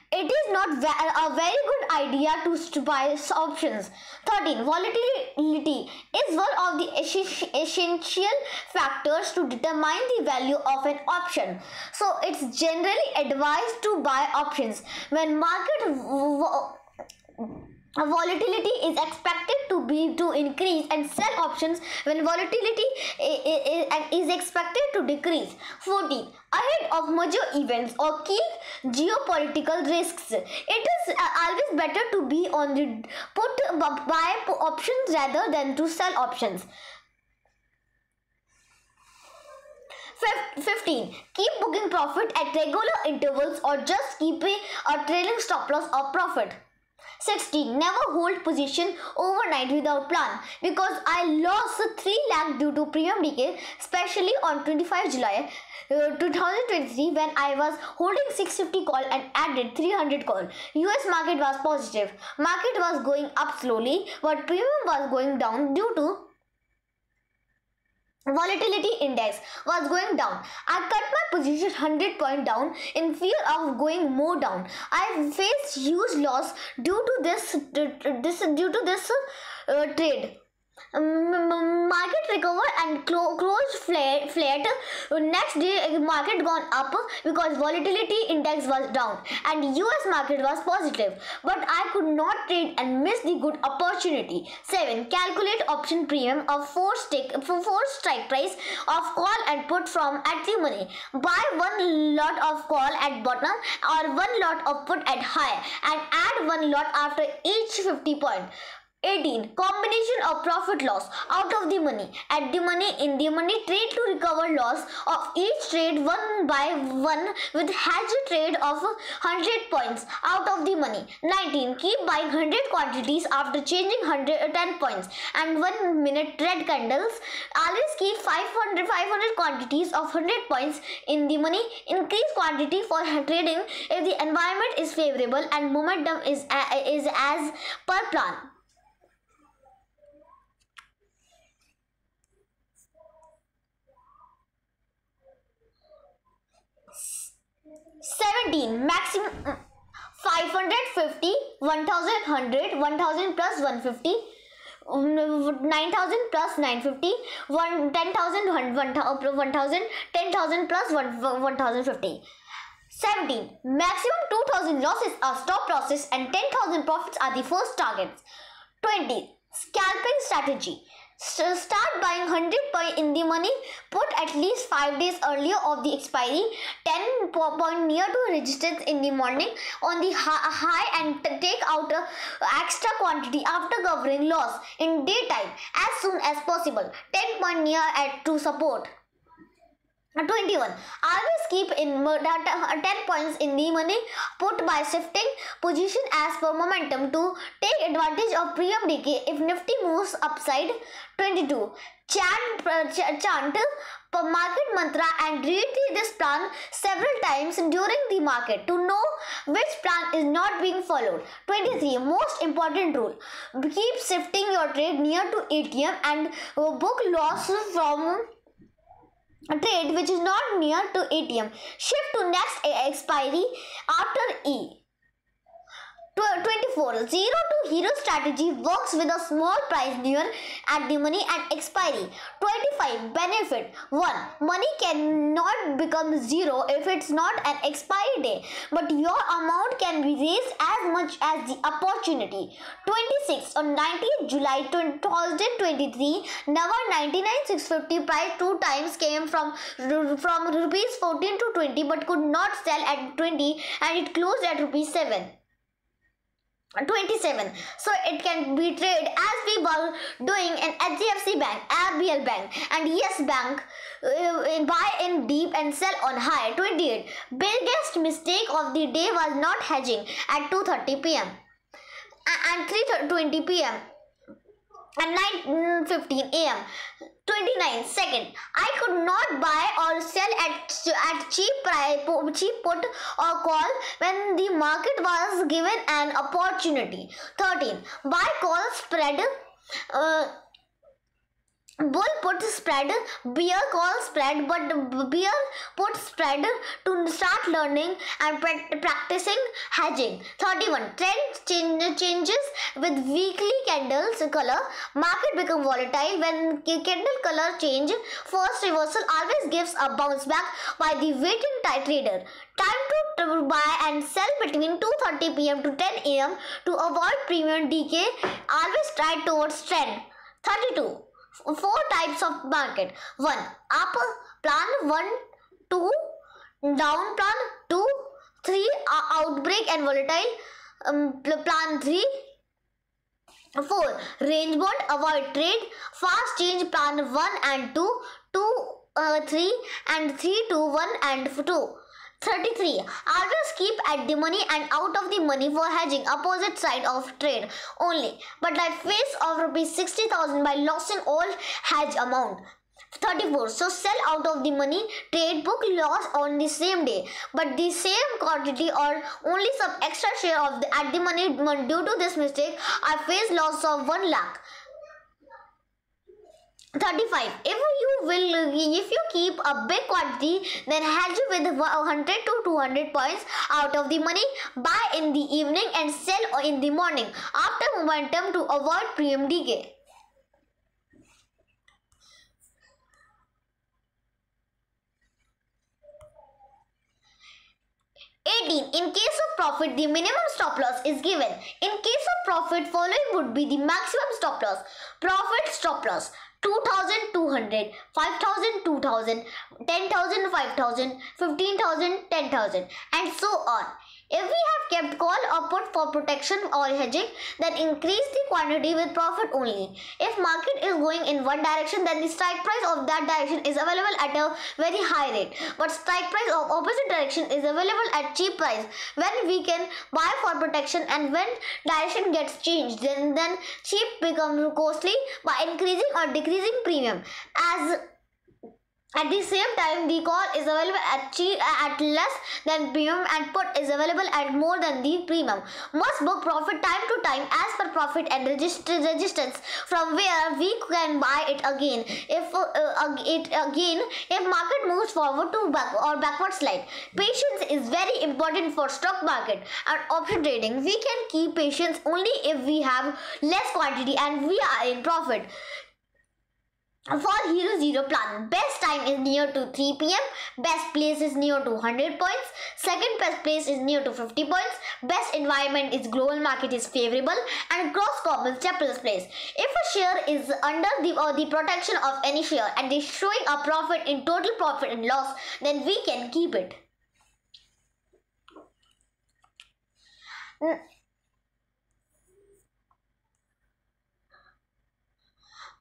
it is not a very good idea to buy options. 13. Volatility is one of the essential factors to determine the value of an option. So it's generally advised to buy options when market volatility is expected to increase, and sell options when volatility is expected to decrease. 14. Ahead of major events or key geopolitical risks, it is always better to be on the buy options rather than to sell options. 15. Keep booking profit at regular intervals or just keep a trailing stop loss or profit. 16. Never hold position overnight without plan, because I lost 3 lakh due to premium decay, especially on 25 July 2023 when I was holding 650 call and added 300 call. US market was positive. Market was going up slowly, but premium was going down due to volatility index was going down. I cut my position 100 point down in fear of going more down. I faced huge loss due to this trade. Market recovered and closed flat. Next day market gone up because volatility index was down and US market was positive, but I could not trade and miss the good opportunity. 7. Calculate option premium of 4 strike price of call and put from at the money. Buy one lot of call at bottom or one lot of put at high and add one lot after each 50 point. 18. Combination of profit loss out of the money, at the money, in the money, trade to recover loss of each trade one by one with hedge trade of 100 points out of the money. 19. Keep buying 100 quantities after changing 110 points and 1 minute red candles. Always keep 500 quantities of 100 points in the money. Increase quantity for trading if the environment is favorable and momentum is as per plan. 17. Maximum 550, 1100, 1000 plus 150, 9000 plus 950, 10,000, 1000, 10,000 plus 1050. 17. Maximum 2000 losses are stop losses and 10,000 profits are the first targets. 20. Scalping strategy. Start buying 100 point in the money, put at least 5 days earlier of the expiry, 10 point near to resistance in the morning on the high and take out extra quantity after covering loss in daytime as soon as possible, 10 point near to support. 21. Always keep in 10 points in the money put by shifting position as per momentum to take advantage of premium decay if Nifty moves upside. 22. Chant market mantra and read this plan several times during the market to know which plan is not being followed. 23. Most important rule. Keep shifting your trade near to ATM and book loss from a trade which is not near to ATM. Shift to next expiry after E. 24. Zero to hero strategy works with a small price near at the money and expiry. 25. Benefit 1. Money cannot become zero if it's not an expiry day, but your amount can be raised as much as the opportunity. 26. On 19th July 2023, Navar 99,650 price 2 times came from rupees 14 to 20 but could not sell at 20 and it closed at rupees 7. 27. So it can be traded as we were doing in HDFC Bank, RBL Bank and Yes Bank, buy in deep and sell on high. 28. Biggest mistake of the day was not hedging at 2:30 p.m. and 3:20 p.m. and 9:15 a.m. 29. Second, I could not buy or sell at cheap put or call when the market was given an opportunity. 13. Buy call spread, bull put spread, bear call spread, but bear put spread to start learning and practicing hedging. 31. Trend changes with weekly candles color. Market become volatile when candle color change. First reversal always gives a bounce back by the waiting trader. Time to buy and sell between 2:30 p.m. to 10 a.m. to avoid premium decay. Always try towards trend. 32. 4 types of market. 1. Up plan 1, 2. Down plan 2, 3. Outbreak and volatile plan 3. 4. Range bond avoid trade. Fast change plan 1 and 2, 3 and 3, 2, 1 and 2. 33. Always keep at the money and out of the money for hedging opposite side of trade only, but like face of rupees 60,000 by losing all hedge amount. 34. So sell out of the money, trade book loss on the same day, but the same quantity or only some extra share of at the money. Due to this mistake, I face loss of 1 lakh. 35. If you keep a big quantity, then hedge with 100 to 200 points out of the money. Buy in the evening and sell in the morning after momentum to avoid premium decay. In case of profit, the minimum stop loss is given. In case of profit, following would be the maximum stop loss. Profit stop loss: 2,200, 5,000, 2,000, 10,000, 5,000, 15,000, 10,000, and so on. If we have kept call or put for protection or hedging, then increase the quantity with profit only. If market is going in one direction, then the strike price of that direction is available at a very high rate, but strike price of opposite direction is available at cheap price. When we can buy for protection, and when direction gets changed, then cheap becomes costly by increasing or decreasing premium. At the same time, the call is available at less than premium and put is available at more than the premium. Must book profit time to time as per profit and resistance from where we can buy it again. If market moves forward to backward slide. Patience is very important for stock market and option trading. We can keep patience only if we have less quantity and we are in profit. For Hero Zero plan, best time is near to 3 p.m. Best place is near to 100 points. Second best place is near to 50 points. Best environment is global market is favorable and cross common Chapel's place. If a share is under the protection of any share and is showing a profit in total profit and loss, then we can keep it.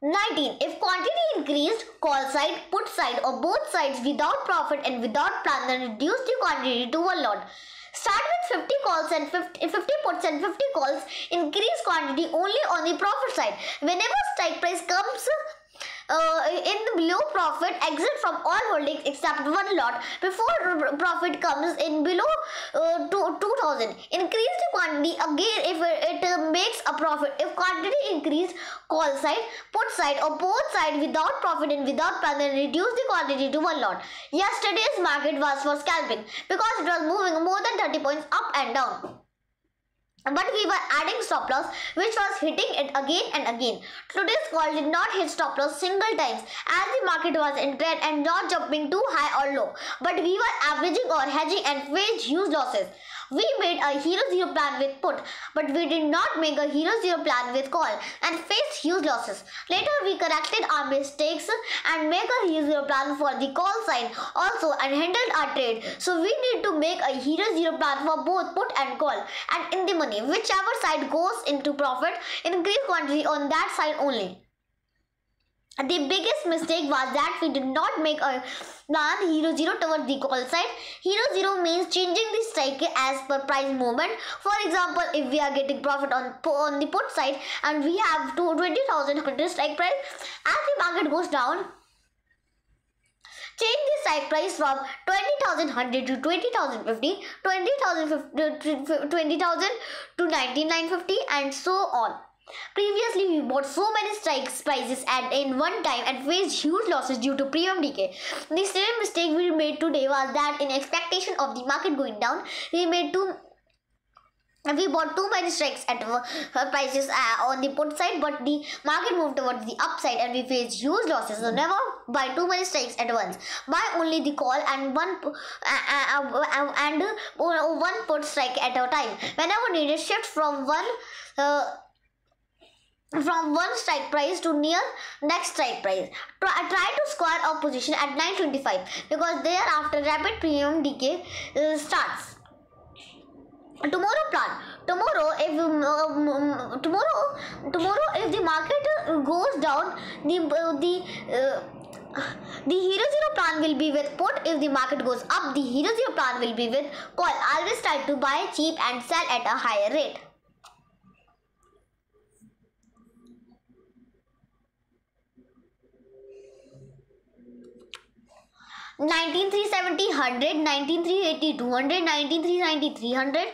19. If quantity increased, call side, put side or both sides without profit and without plan, then reduce the quantity to one lot. Start with 50 calls and 50 puts and 50 calls. Increase quantity only on the profit side. Whenever strike price comes in the below profit, exit from all holdings except one lot before profit comes in below 2,000. Increase the quantity again if it makes a profit. If quantity increase, call side, put side or both side without profit and without plan, then reduce the quantity to one lot. Yesterday's market was for scalping because it was moving more than 30 points up and down. but we were adding stop loss, which was hitting it again and again. Today's call did not hit stop loss single times as the market was in trend and not jumping too high or low, but we were averaging or hedging and faced huge losses. We made a hero zero plan with put, but we did not make a hero zero plan with call and faced huge losses. Later we corrected our mistakes and make a hero zero plan for the call side also and handled our trade. So we need to make a hero zero plan for both put and call and in the money. Whichever side goes into profit, increase quantity on that side only. The biggest mistake was that we did not make a plan hero zero towards the call side. Hero zero means changing the strike as per price movement. For example, if we are getting profit on the put side and we have 20,100 strike price, as the market goes down, change the strike price from 20,100 to 20,050, 20,000 to 19,950 and so on. Previously, we bought so many strike prices at in one time and faced huge losses due to premium decay. The same mistake we made today was that in expectation of the market going down, we bought too many strikes at prices on the put side, but the market moved towards the upside and we faced huge losses. So never buy too many strikes at once. Buy only the call and one put strike at a time. Whenever needed, shift from one strike price to near next strike price. Try to square a position at 925 because thereafter rapid premium decay starts. Tomorrow plan. Tomorrow if the market goes down, the hero zero plan will be with put. If the market goes up, the hero zero plan will be with call. Always try to buy cheap and sell at a higher rate. 19,370, 100, 19,380, 200, 19,390, 300,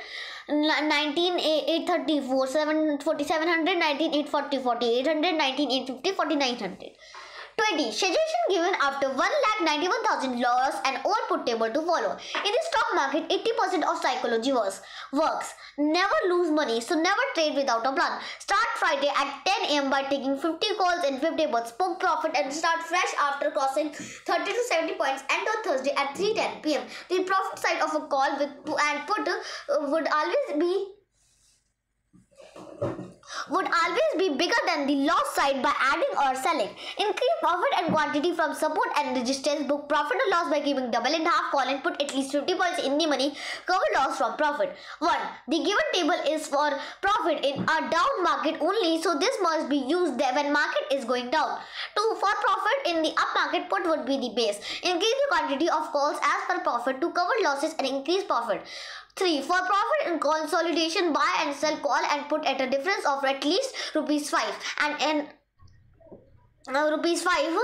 19,830, 4,700, 19,840, 4,800, 19,850, 4,900. 20. Suggestion given after 1,91,000 loss and all put table to follow. In the stock market, 80% of psychology works. Never lose money, so never trade without a plan. Start Friday at 10 am by taking 50 calls in 50 bucks, book profit and start fresh after crossing 30 to 70 points. End on Thursday at 3:10 pm. The profit side of a call with and put would always be bigger than the loss side by adding or selling. Increase profit and quantity from support and resistance. Book profit or loss by giving double and half call and put at least 50 points in the money. Cover loss from profit. 1. The given table is for profit in a down market only, so this must be used when market is going down. 2. For profit in the up market, put would be the base. Increase the quantity of calls as per profit to cover losses and increase profit. 3. For profit in consolidation, buy and sell call and put at a difference of at least rupees 5 and rupees 5.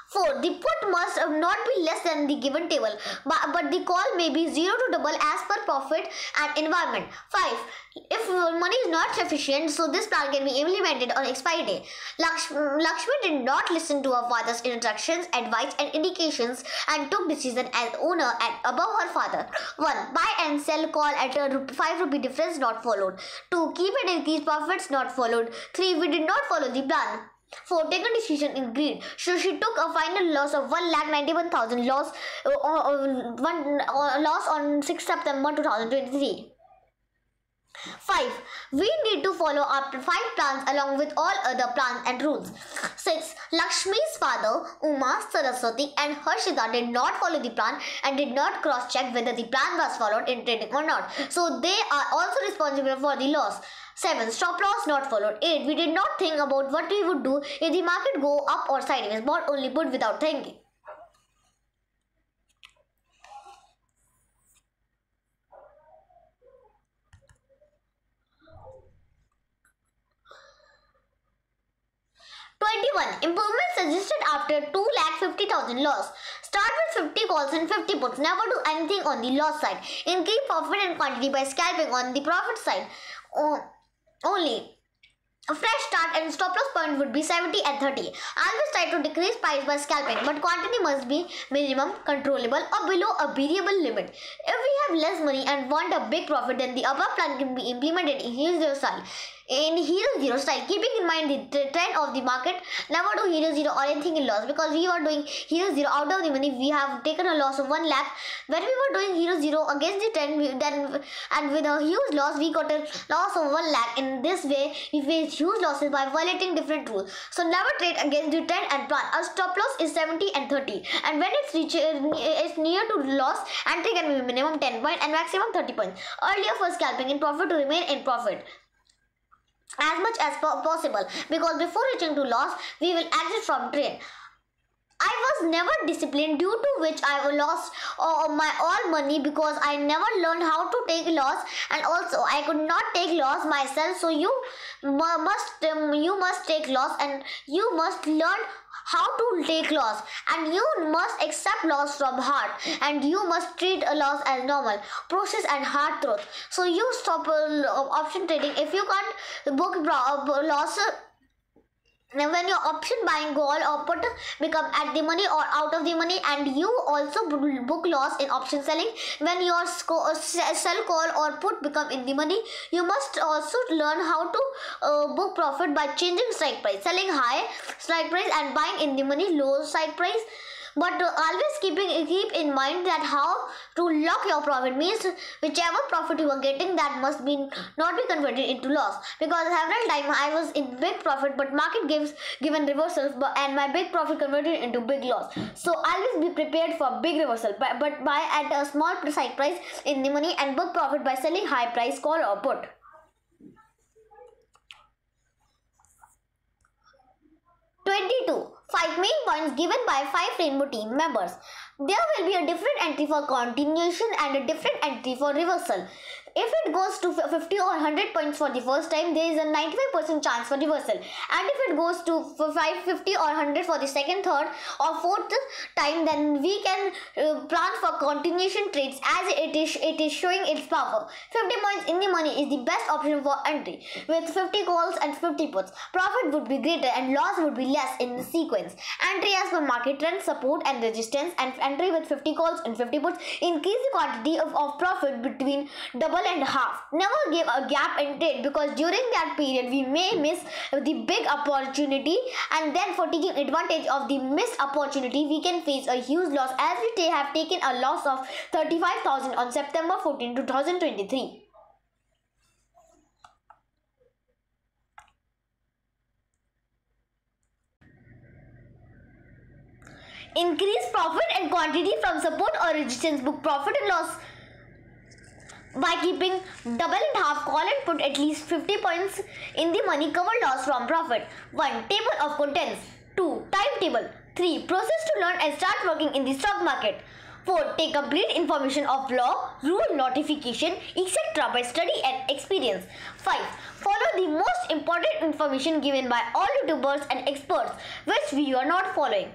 4. The put must not be less than the given table, but the call may be 0 to double as per profit and environment. 5. If money is not sufficient, so this plan can be implemented on expiry day. Lakshmi did not listen to her father's instructions, advice and indications and took decision as owner and above her father. 1. Buy and sell call at a 5 rupee difference not followed. 2. Keep and increase profits not followed. 3. We did not follow the plan. 4. Taken decision in greed. So she took a final loss of 1,91,000 loss on 6 September 2023. 5. We need to follow up 5 plans along with all other plans and rules. 6. Lakshmi's father, Uma, Saraswati and Harshita did not follow the plan and did not cross-check whether the plan was followed in trading or not. So they are also responsible for the loss. 7. Stop loss not followed. 8. We did not think about what we would do if the market go up or sideways. Bought only put without thinking. Improvement suggested after 2,50,000 loss. Start with 50 calls and 50 puts. Never do anything on the loss side. Increase profit and quantity by scalping on the profit side only. A fresh start and stop loss point would be 70 and 30. Always try to decrease price by scalping, but quantity must be minimum, controllable, or below a variable limit. If we have less money and want a big profit, then the above plan can be implemented in Hero Zero style. In Hero Zero style, keeping in mind the trend of the market, never do Hero Zero or anything in loss, because we were doing Hero Zero out of the money. We have taken a loss of 1 lakh. When we were doing Hero Zero against the trend, and with a huge loss, we got a loss of 1 lakh. In this way, we face huge losses by violating different rules. So never trade against the trend and plan. Our stop loss is 70 and 30, and when it's near to loss, entry can be minimum 10 points and maximum 30 points. Earlier for scalping in profit to remain in profit as much as possible, because before reaching to loss, we will exit from trade. I was never disciplined, due to which I lost my all money, because I never learned how to take loss, and also I could not take loss myself. So you must take loss, and you must learn how to take loss, and you must accept loss from heart, and you must treat a loss as normal process and hard truth. So you stop option trading if you can't book loss. Now, when your option buying call or put become at the money or out of the money, and you also book loss in option selling when your sell call or put become in the money, you must also learn how to book profit by changing strike price, selling high strike price and buying in the money low strike price. But always keep in mind that how to lock your profit means whichever profit you are getting, that must be not be converted into loss, because several times I was in big profit but market given reversals, and my big profit converted into big loss. So always be prepared for big reversal, but buy at a small strike price in the money and book profit by selling high price call or put. 22. 5 main points given by 5 Rainbow team members. There will be a different entry for continuation and a different entry for reversal. If it goes to 50 or 100 points for the first time, there is a 95% chance for reversal. And if it goes to 550 or 100 for the second, third or fourth time, then we can plan for continuation trades, as it is showing its power. 50 points in the money is the best option for entry. With 50 calls and 50 puts, profit would be greater and loss would be less in the sequence. Entry as per market trend, support and resistance, and entry with 50 calls and 50 puts increase the quantity of profit between double and half. Never give a gap in trade, because during that period we may miss the big opportunity, and then for taking advantage of the missed opportunity we can face a huge loss, as we have taken a loss of 35,000 on September 14, 2023. Increase profit and quantity from support or resistance. Book profit and loss by keeping double and half call and put at least 50 points in the money. Cover loss from profit. 1. Table of contents. 2. Timetable. 3. Process to learn and start working in the stock market. 4. Take complete information of law, rule, notification, etc. by study and experience. 5. Follow the most important information given by all YouTubers and experts, which we are not following.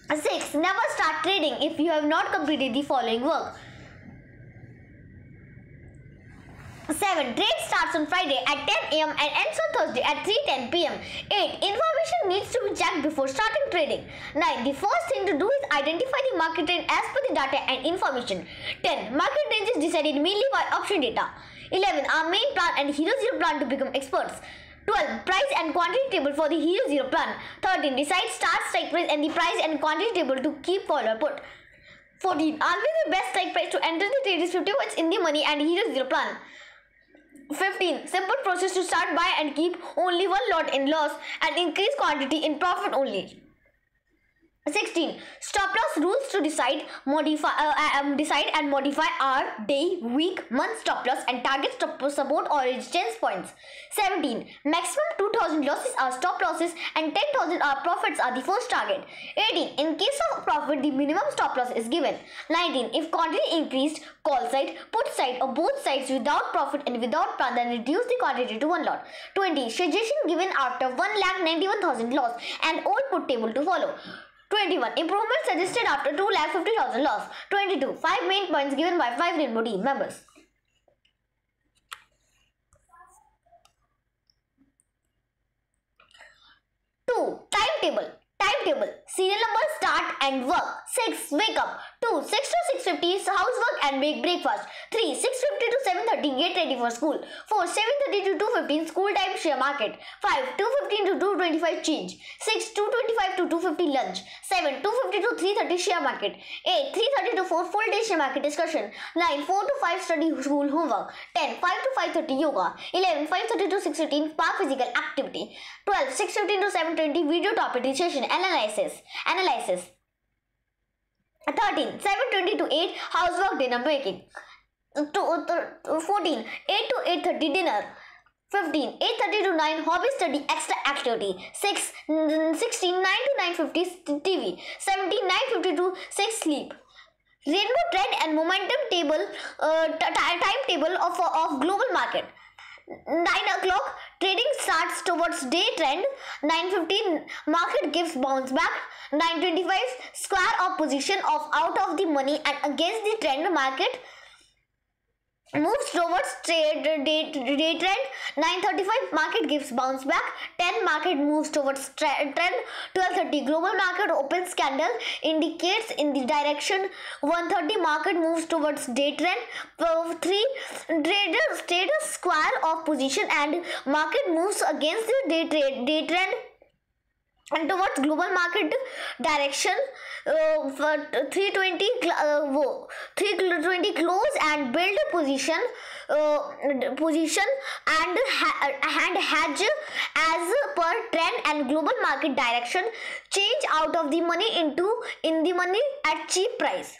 6. Never start trading if you have not completed the following work. 7. Trade starts on Friday at 10 am and ends on Thursday at 3:10 pm. 8. Information needs to be checked before starting trading. 9. The first thing to do is identify the market trend as per the data and information. 10. Market range is decided mainly by option data. 11. Our main plan and Hero Zero plan to become experts. 12. Price and quantity table for the Hero Zero plan. 13. Decide start, strike price and the price and quantity table to keep follow put. 14. Always the best strike price to enter the trade is 50 points in the money and Hero Zero plan. 15. Simple process to start buy and keep only one lot in loss and increase quantity in profit only. 16. Stop loss rules to decide and modify our day, week, month stop loss and target support or resistance points. 17. Maximum 2,000 losses are stop losses and 10,000 are profits are the first target. 18. In case of profit, the minimum stop loss is given. 19. If quantity increased, call side, put side or both sides without profit and without plan, then reduce the quantity to one lot. 20. Suggestion given after 1,91,000 loss and old put table to follow. 21. Improvement suggested after 2,50,000 loss. 22. 5 main points given by 5 Rainbow team members. 2. Timetable. Serial number, start and work. 6. Wake up. 2. 6 to 6:50 housework and make breakfast. 3. 6:50 to 7:30 get ready for school. 4. 7:30 to 2:15 school time share market. 5. 2:15 to 2:25 change. 6. 2:25 to 2:50 lunch. 7. 2:50 to 3:30 share market. 8. 3:30 to 4 full day share market discussion. 9. 4 to 5 study school homework. 10. 5 to 5:30 yoga. 11. 5:30 to 6:15 park physical activity. 12. 6:15 to 7:20 video topic session analysis. 13. 7:20 to 8 housework dinner making. 14. 8 to 8:30 dinner. 15. 8:30 to 9 hobby study extra activity. 16. 9 to 9:50 TV. 17. 9:50 to 6 sleep. Rainbow trend and momentum table timetable of global market. 9 o'clock trading starts towards day trend. 9:15 market gives bounce back. 9:25 square of position of out of the money and against the trend market moves towards day trend. 9:35 market gives bounce back. 10 market moves towards trend. 12:30 global market opens candle indicates in the direction. 1:30 market moves towards day trend. 3 traders square of position and market moves against the day trend and towards global market direction. 3:20 close and build position and hedge as per trend and global market direction. Change out of the money in the money at cheap price.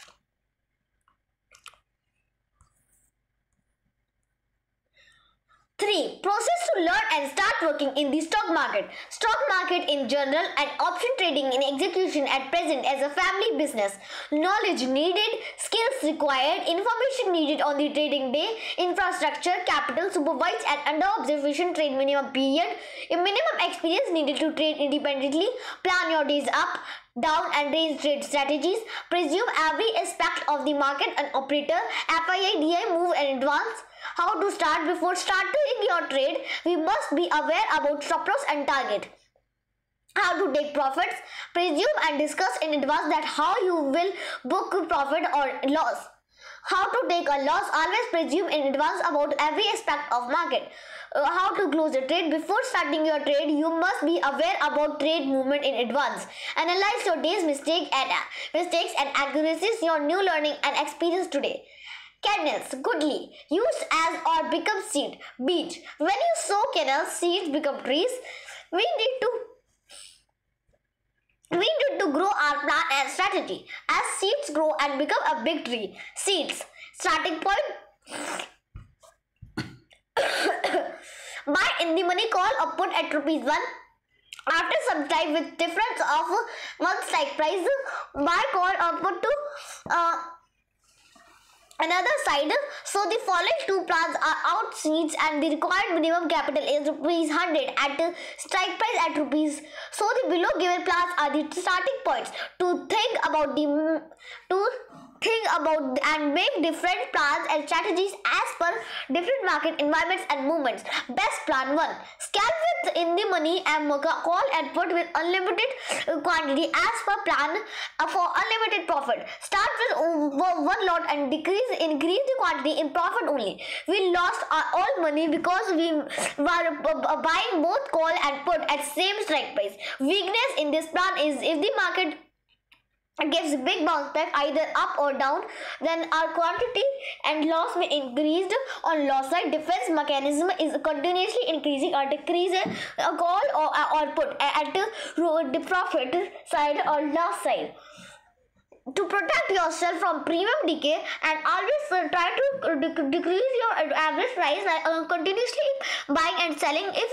3. Process to learn and start working in the stock market. Stock market in general and option trading in execution at present as a family business. Knowledge needed, skills required, information needed on the trading day, infrastructure, capital, supervised and under observation trade minimum period, a minimum experience needed to trade independently, plan your days up, down and range trade strategies, presume every aspect of the market and operator, FII, DI, move and advance. How to start? Before starting your trade, we must be aware about stop loss and target. How to take profits? Presume and discuss in advance that how you will book profit or loss. How to take a loss? Always presume in advance about every aspect of market. How to close a trade? Before starting your trade, you must be aware about trade movement in advance. Analyze your day's mistakes and accuracies, your new learning and experience today. Kernels, goodly, used as or become seed. Beach, when you sow kernels, seeds become trees. We need to grow our plan and strategy. As seeds grow and become a big tree. Seeds, starting point. Buy in the money, call or put at ₹1. After some time with difference of 1 strike price, buy, call or put to another side. So the following two plans are out seeds and the required minimum capital is ₹100 at strike price at rupees. So the below given plans are the starting points to think about and make different plans and strategies as per different market environments and movements. Best plan 1. Scalp with in the money and call and put with unlimited quantity as per plan for unlimited profit. Start with one lot and increase the quantity in profit only. We lost our all money because we were buying both call and put at same strike price. Weakness in this plan is if the market gives big bounce back either up or down, then our quantity and loss may increased. On loss side, defense mechanism is continuously increasing or decreasing a call or put at the profit side or loss side. To protect yourself from premium decay and always try to decrease your average price by continuously buying and selling. If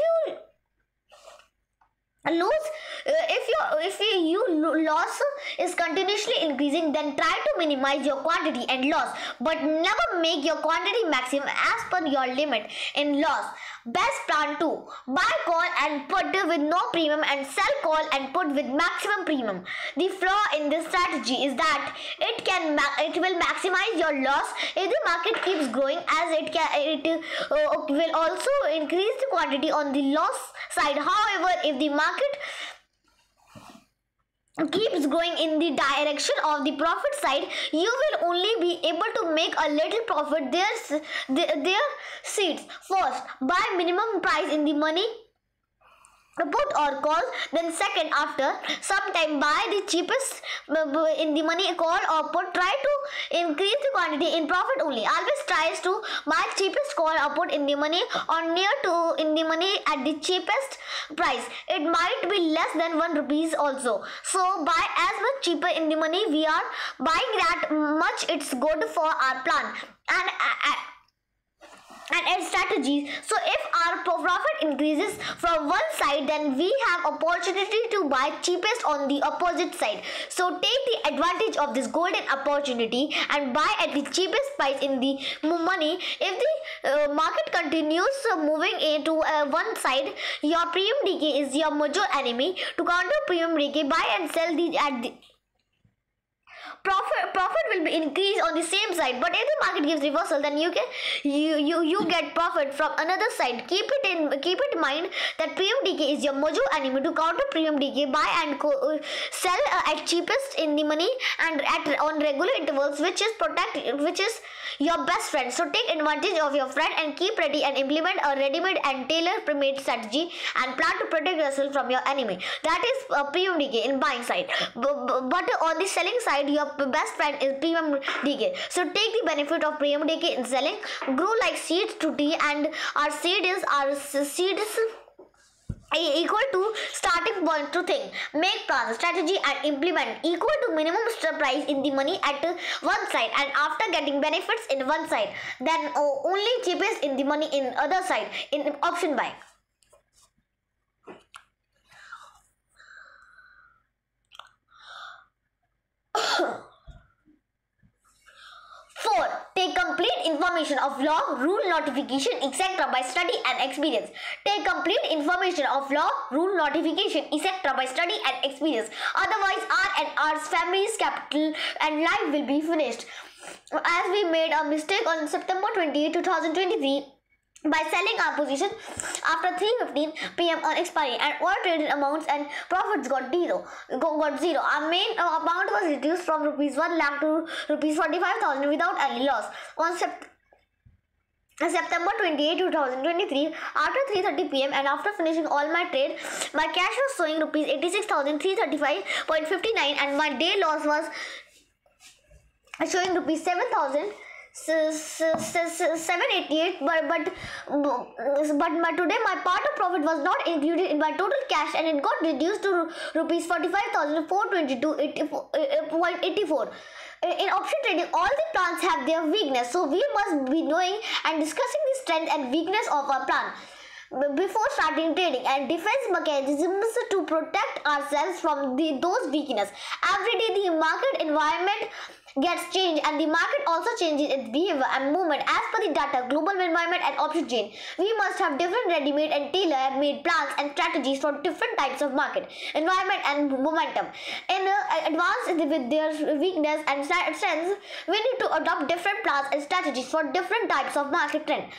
you loss is continuously increasing, then try to minimize your quantity and loss, but never make your quantity maximum as per your limit in loss. Best plan 2. Buy call and put with no premium and sell call and put with maximum premium. The flaw in this strategy is that it will maximize your loss if the market keeps growing, as it will also increase the quantity on the loss side. However, if the market keeps growing in the direction of the profit side, you will only be able to make a little profit. Their seeds first, buy minimum price in the money put or call, then second, after some time, buy the cheapest in the money call or put. Try to increase the quantity in profit only. Always tries to buy cheapest call or put in the money or near to in the money at the cheapest price. It might be less than 1 rupees also, so buy as much cheaper in the money we are buying that much. It's good for our plan and add strategies. So if our profit increases from one side, then we have opportunity to buy cheapest on the opposite side. So take the advantage of this golden opportunity and buy at the cheapest price in the money. If the market continues moving into one side, your premium decay is your major enemy. To counter premium decay, buy and sell at the profit will be increased on the same side. But if the market gives reversal, then you get profit from another side. Keep it in mind that premium decay is your major enemy. To counter premium decay, buy and sell at cheapest in the money and on regular intervals, which is your best friend. So take advantage of your friend and keep ready and implement a ready-made and tailor-made strategy and plan to protect yourself from your enemy. That is premium decay in buying side. But on the selling side, your best friend is premium decay. So take the benefit of premium decay in selling. Grow like seeds to tea, and our seed is equal to starting point to think, make plans, strategy and implement equal to minimum price in the money at one side, and after getting benefits in one side, then only cheapest in the money in other side in option buy. 4. Take complete information of law, rule, notification, etc. by study and experience. Take complete information of law, rule, notification, etc. by study and experience. Otherwise, our family's capital and life will be finished. As we made a mistake on September 28, 2023, by selling our position after 3:15 p.m. on expiry, and all traded amounts and profits got zero. Our main amount was reduced from rupees 1 lakh to rupees 45,000 without any loss. On September 28, 2023, after 3:30 p.m. and after finishing all my trade, my cash was showing rupees 86,335.59 and my day loss was showing rupees 7,788, but today my part of profit was not included in my total cash and it got reduced to rupees 45,422.84. In option trading, all the plans have their weakness, so we must be knowing and discussing the strength and weakness of our plan before starting trading, and defense mechanisms to protect ourselves from those weaknesses. Every day the market environment gets changed and the market also changes its behavior and movement as per the data, global environment and option chain. We must have different ready-made and tailor-made plans and strategies for different types of market environment and momentum. In advance with their weakness and strengths, we need to adopt different plans and strategies for different types of market trend.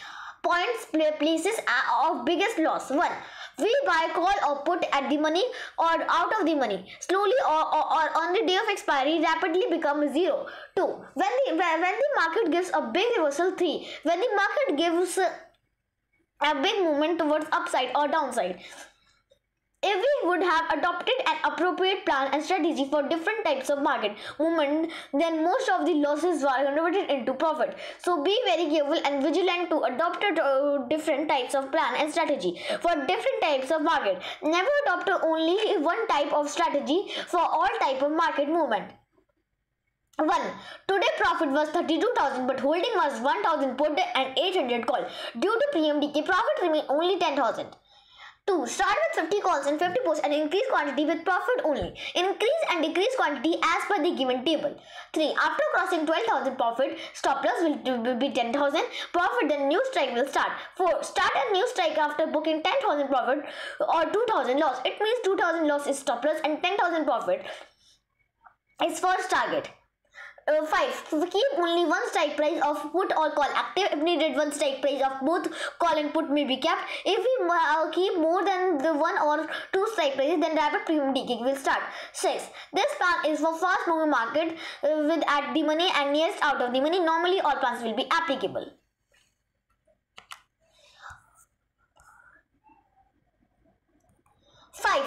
Points, places of biggest loss. 1. We buy, call or put at the money or out of the money. Slowly or on the day of expiry rapidly become zero. 2. When the market gives a big reversal. 3. When the market gives a big movement towards upside or downside. If we would have adopted an appropriate plan and strategy for different types of market movement, then most of the losses were converted into profit. So be very careful and vigilant to adopt different types of plan and strategy for different types of market. Never adopt only one type of strategy for all type of market movement. 1. Today profit was 32,000 but holding was 1,000 put and 800 call. Due to premium decay, profit remained only 10,000. 2. Start with 50 calls and 50 puts and increase quantity with profit only. Increase and decrease quantity as per the given table. 3. After crossing 12,000 profit, stop loss will be 10,000 profit, then new strike will start. 4. Start a new strike after booking 10,000 profit or 2,000 loss. It means 2,000 loss is stop loss and 10,000 profit is first target. 5. Keep only one strike price of put or call active. If needed, one strike price of both call and put may be kept. If we keep more than the one or two strike prices, then rapid premium decay will start. 6. This plan is for fast moving market with at the money and nearest out of the money. Normally, all plans will be applicable. 5.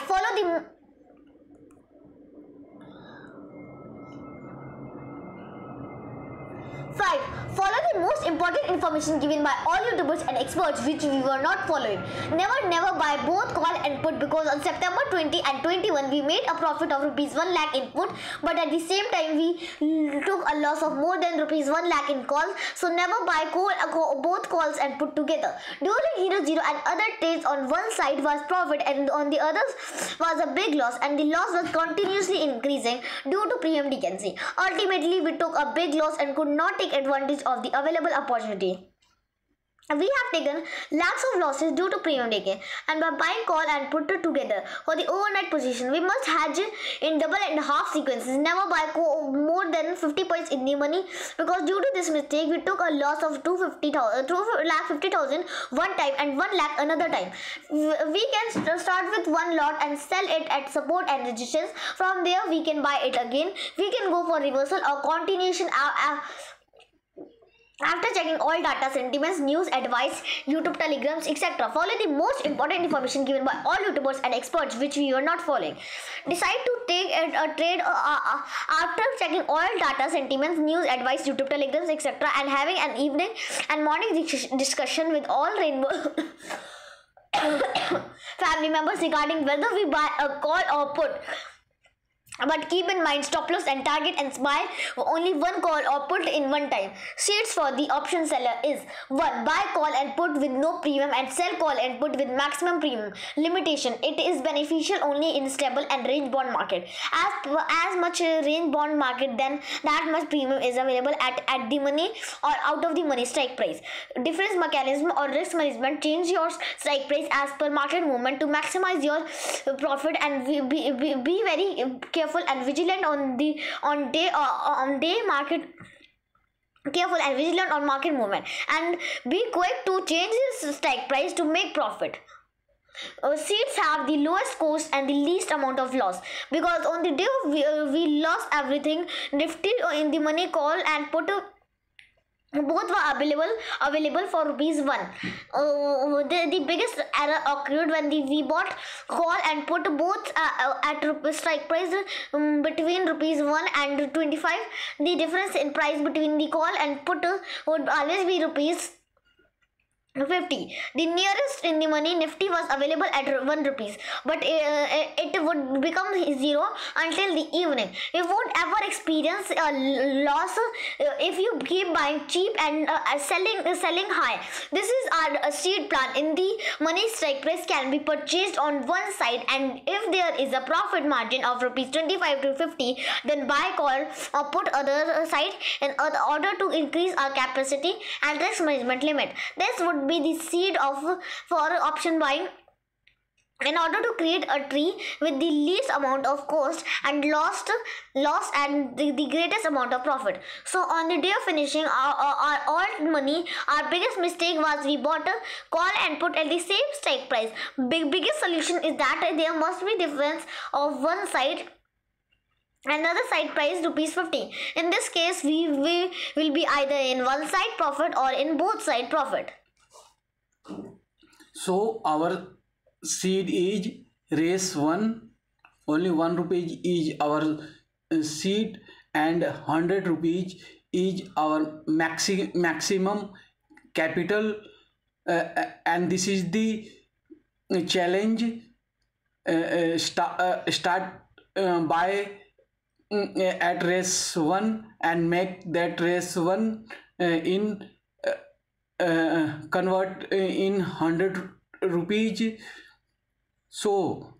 5. Follow the most important information given by all YouTubers and experts which we were not following. Never buy both call and put, because on September 20 and 21 we made a profit of rupees 1 lakh in put, but at the same time we took a loss of more than rupees 1 lakh in calls. So never buy both calls and put together. During Hero Zero and other trades, on one side was profit and on the other was a big loss, and the loss was continuously increasing due to premium decadency. Ultimately we took a big loss and could not take advantage of the available opportunity. We have taken lakhs of losses due to premium decay, and by buying call and put it together for the overnight position, we must hedge in double and half sequences. Never buy more than 50 points in the money, because due to this mistake we took a loss of 2,50,000 one time and 1 lakh another time. We can start with one lot and sell it at support and resistance. From there we can buy it again. We can go for reversal or continuation after checking all data, sentiments, news, advice, YouTube, telegrams, etc. Follow the most important information given by all YouTubers and experts which we are not following. Decide to take a trade after checking all data, sentiments, news, advice, YouTube, telegrams, etc. and having an evening and morning discussion with all Rainbow family members regarding whether we buy a call or put. But keep in mind stop loss and target, and buy only one call or put in one time. Seeds for the option seller is 1. Buy call and put with no premium and sell call and put with maximum premium. Limitation: it is beneficial only in stable and range bond market. As much range bond market, then that much premium is available at the money or out of the money strike price. Difference mechanism or risk management: change your strike price as per market movement to maximize your profit, and be very careful and vigilant on day market. Careful and vigilant on market movement, and be quick to change the strike price to make profit. Seeds have the lowest cost and the least amount of loss, because on the day we lost everything. Nifty in the money call and put both were available for rupees 1. The biggest error occurred when we bought call and put both at strike price between rupees 1 and 25. The difference in price between the call and put would always be rupees 50. The nearest in the money Nifty was available at 1 rupees, but it would become 0 until the evening. You won't ever experience a loss if you keep buying cheap and selling high. This is our seed plan. In the money, strike price can be purchased on one side, and if there is a profit margin of rupees 25 to 50, then buy call or put other side in order to increase our capacity and risk management limit. This would be the seed for option buying, in order to create a tree with the least amount of cost and loss and the greatest amount of profit. So on the day of finishing our alt money, our biggest mistake was we bought a call and put at the same strike price. Biggest solution is that there must be difference of one side, another side price rupees 50. In this case we will be either in one side profit or in both side profit. So our seed is race 1, only 1 rupee is our seed, and 100 rupees is our maximum capital, and this is the challenge. Start by at race 1 and make that race 1 in convert in 100 rupees. So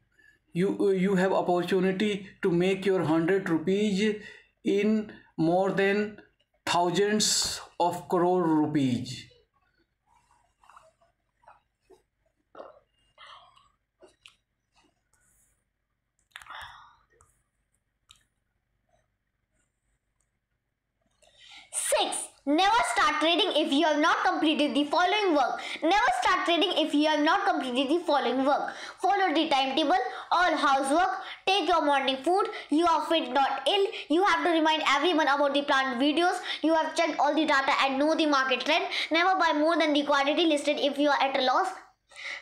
you have opportunity to make your 100 rupees in more than thousands of crore rupees. Never start trading if you have not completed the following work. Never start trading if you have not completed the following work. Follow the timetable, all housework, take your morning food, you are fit not ill, you have to remind everyone about the planned videos, you have checked all the data and know the market trend. Never buy more than the quantity listed if you are at a loss.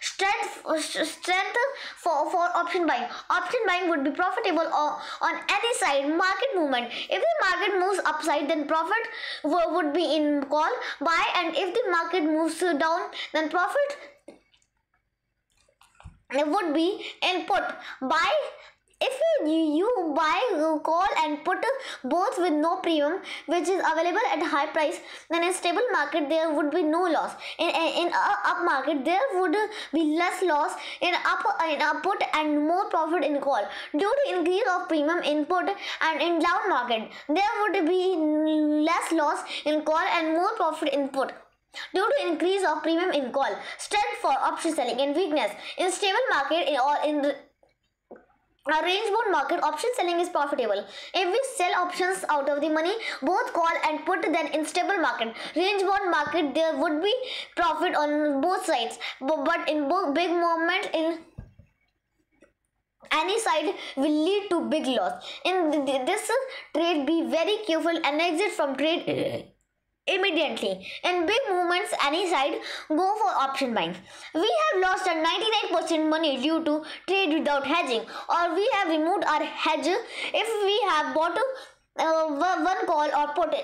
Strength for option buying. Option buying would be profitable on any side market movement. If the market moves upside, then profit would be in call buy, and if the market moves down, then profit would be in put buy. If you buy call and put both with no premium, which is available at high price, then in stable market there would be no loss. In up market there would be less loss in put and more profit in call due to increase of premium input, and in down market there would be less loss in call and more profit input due to increase of premium in call. Strength for option selling and weakness. In stable market or in a range bound market, option selling is profitable. If we sell options out of the money, both call and put, then in stable market, range bound market, there would be profit on both sides. But in both big movement in any side will lead to big loss. In this trade, be very careful and exit from trade immediately. In big movements any side, go for option buying. We have lost a 99% money due to trade without hedging, or we have removed our hedge if we have bought one call or put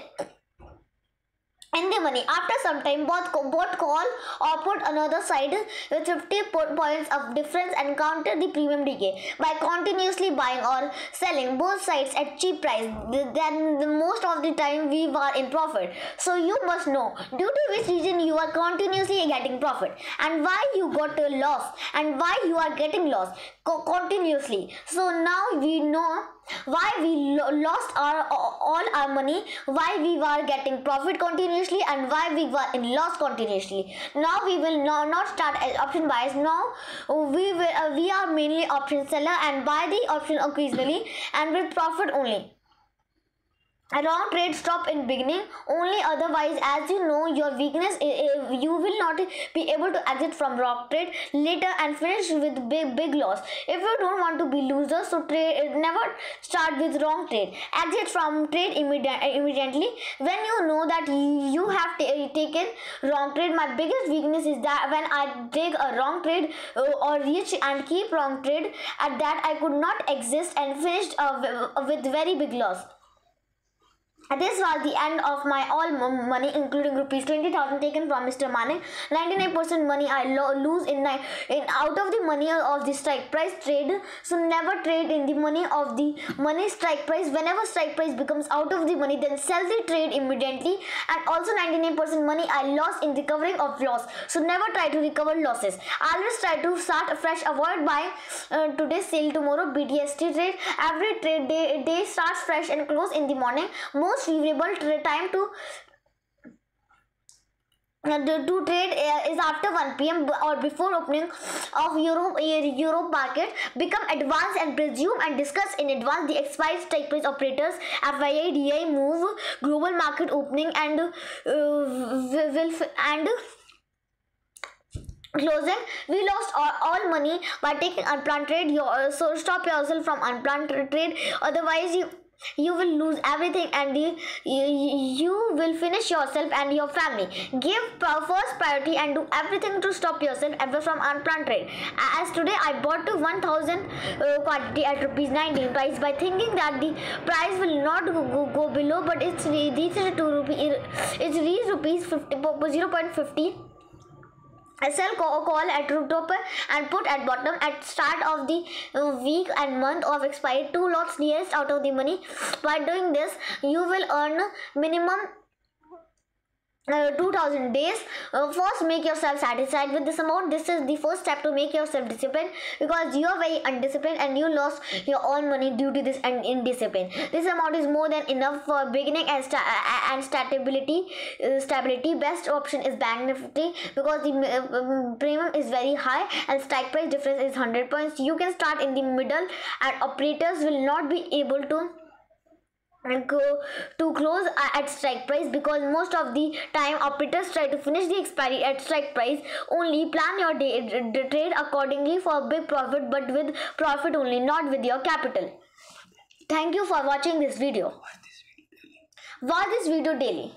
in the money. After some time, both call or put another side with 50 points of difference and counter the premium decay by continuously buying or selling both sides at cheap price. Then the most of the time we were in profit. So you must know due to which reason you are continuously getting profit and why you got a loss and why you are getting loss continuously. So now we know why we lost all our money, why we were getting profit continuously, and why we were in loss continuously. Now we will not start as option buyers. Now we are mainly option seller and buy the option occasionally and with profit only. A wrong trade stop in beginning only, otherwise as you know your weakness, you will not be able to exit from wrong trade later and finish with big loss. If you don't want to be loser, so never start with wrong trade. Exit from trade immediately when you know that you have taken wrong trade. My biggest weakness is that when I take a wrong trade or reach and keep wrong trade, at that I could not exist and finished with very big loss. This was the end of my all money, including rupees 20,000 taken from Mr. Manik. 99% money I lose in out of the money of the strike price trade. So never trade in the money of the money strike price. Whenever strike price becomes out of the money, then sell the trade immediately. And also 99% money I lost in recovering of loss. So never try to recover losses. Always try to start fresh. Avoid buying today's sale tomorrow BTST trade. Every trade day starts fresh and close in the morning. Most favorable time to trade is after 1 p.m. or before opening of Europe market. Become advanced and presume and discuss in advance the expired strike price operators, FII, DI, move, global market opening and closing. We lost all money by taking unplanned trade. So stop yourself from unplanned trade, otherwise you will lose everything and you will finish yourself and your family. Give first priority and do everything to stop yourself ever from unplanned trade. As today I bought to 1000 quantity at rupees 19 price by thinking that the price will not go below, but it's reached rupees 0.50. I sell call at top and put at bottom at start of the week and month of expiry. 2 lots nearest out of the money. By doing this, you will earn minimum 2000 days. First, make yourself satisfied with this amount. This is the first step to make yourself disciplined, because you are very undisciplined and you lost your own money due to this indiscipline. This amount is more than enough for beginning and stability. Best option is Bank Nifty because the premium is very high and strike price difference is 100 points. You can start in the middle and operators will not be able to and go to close at strike price, because most of the time operators try to finish the expiry at strike price only. Plan your trade accordingly for big profit, but with profit only, not with your capital. Thank you for watching this video. Watch this video daily.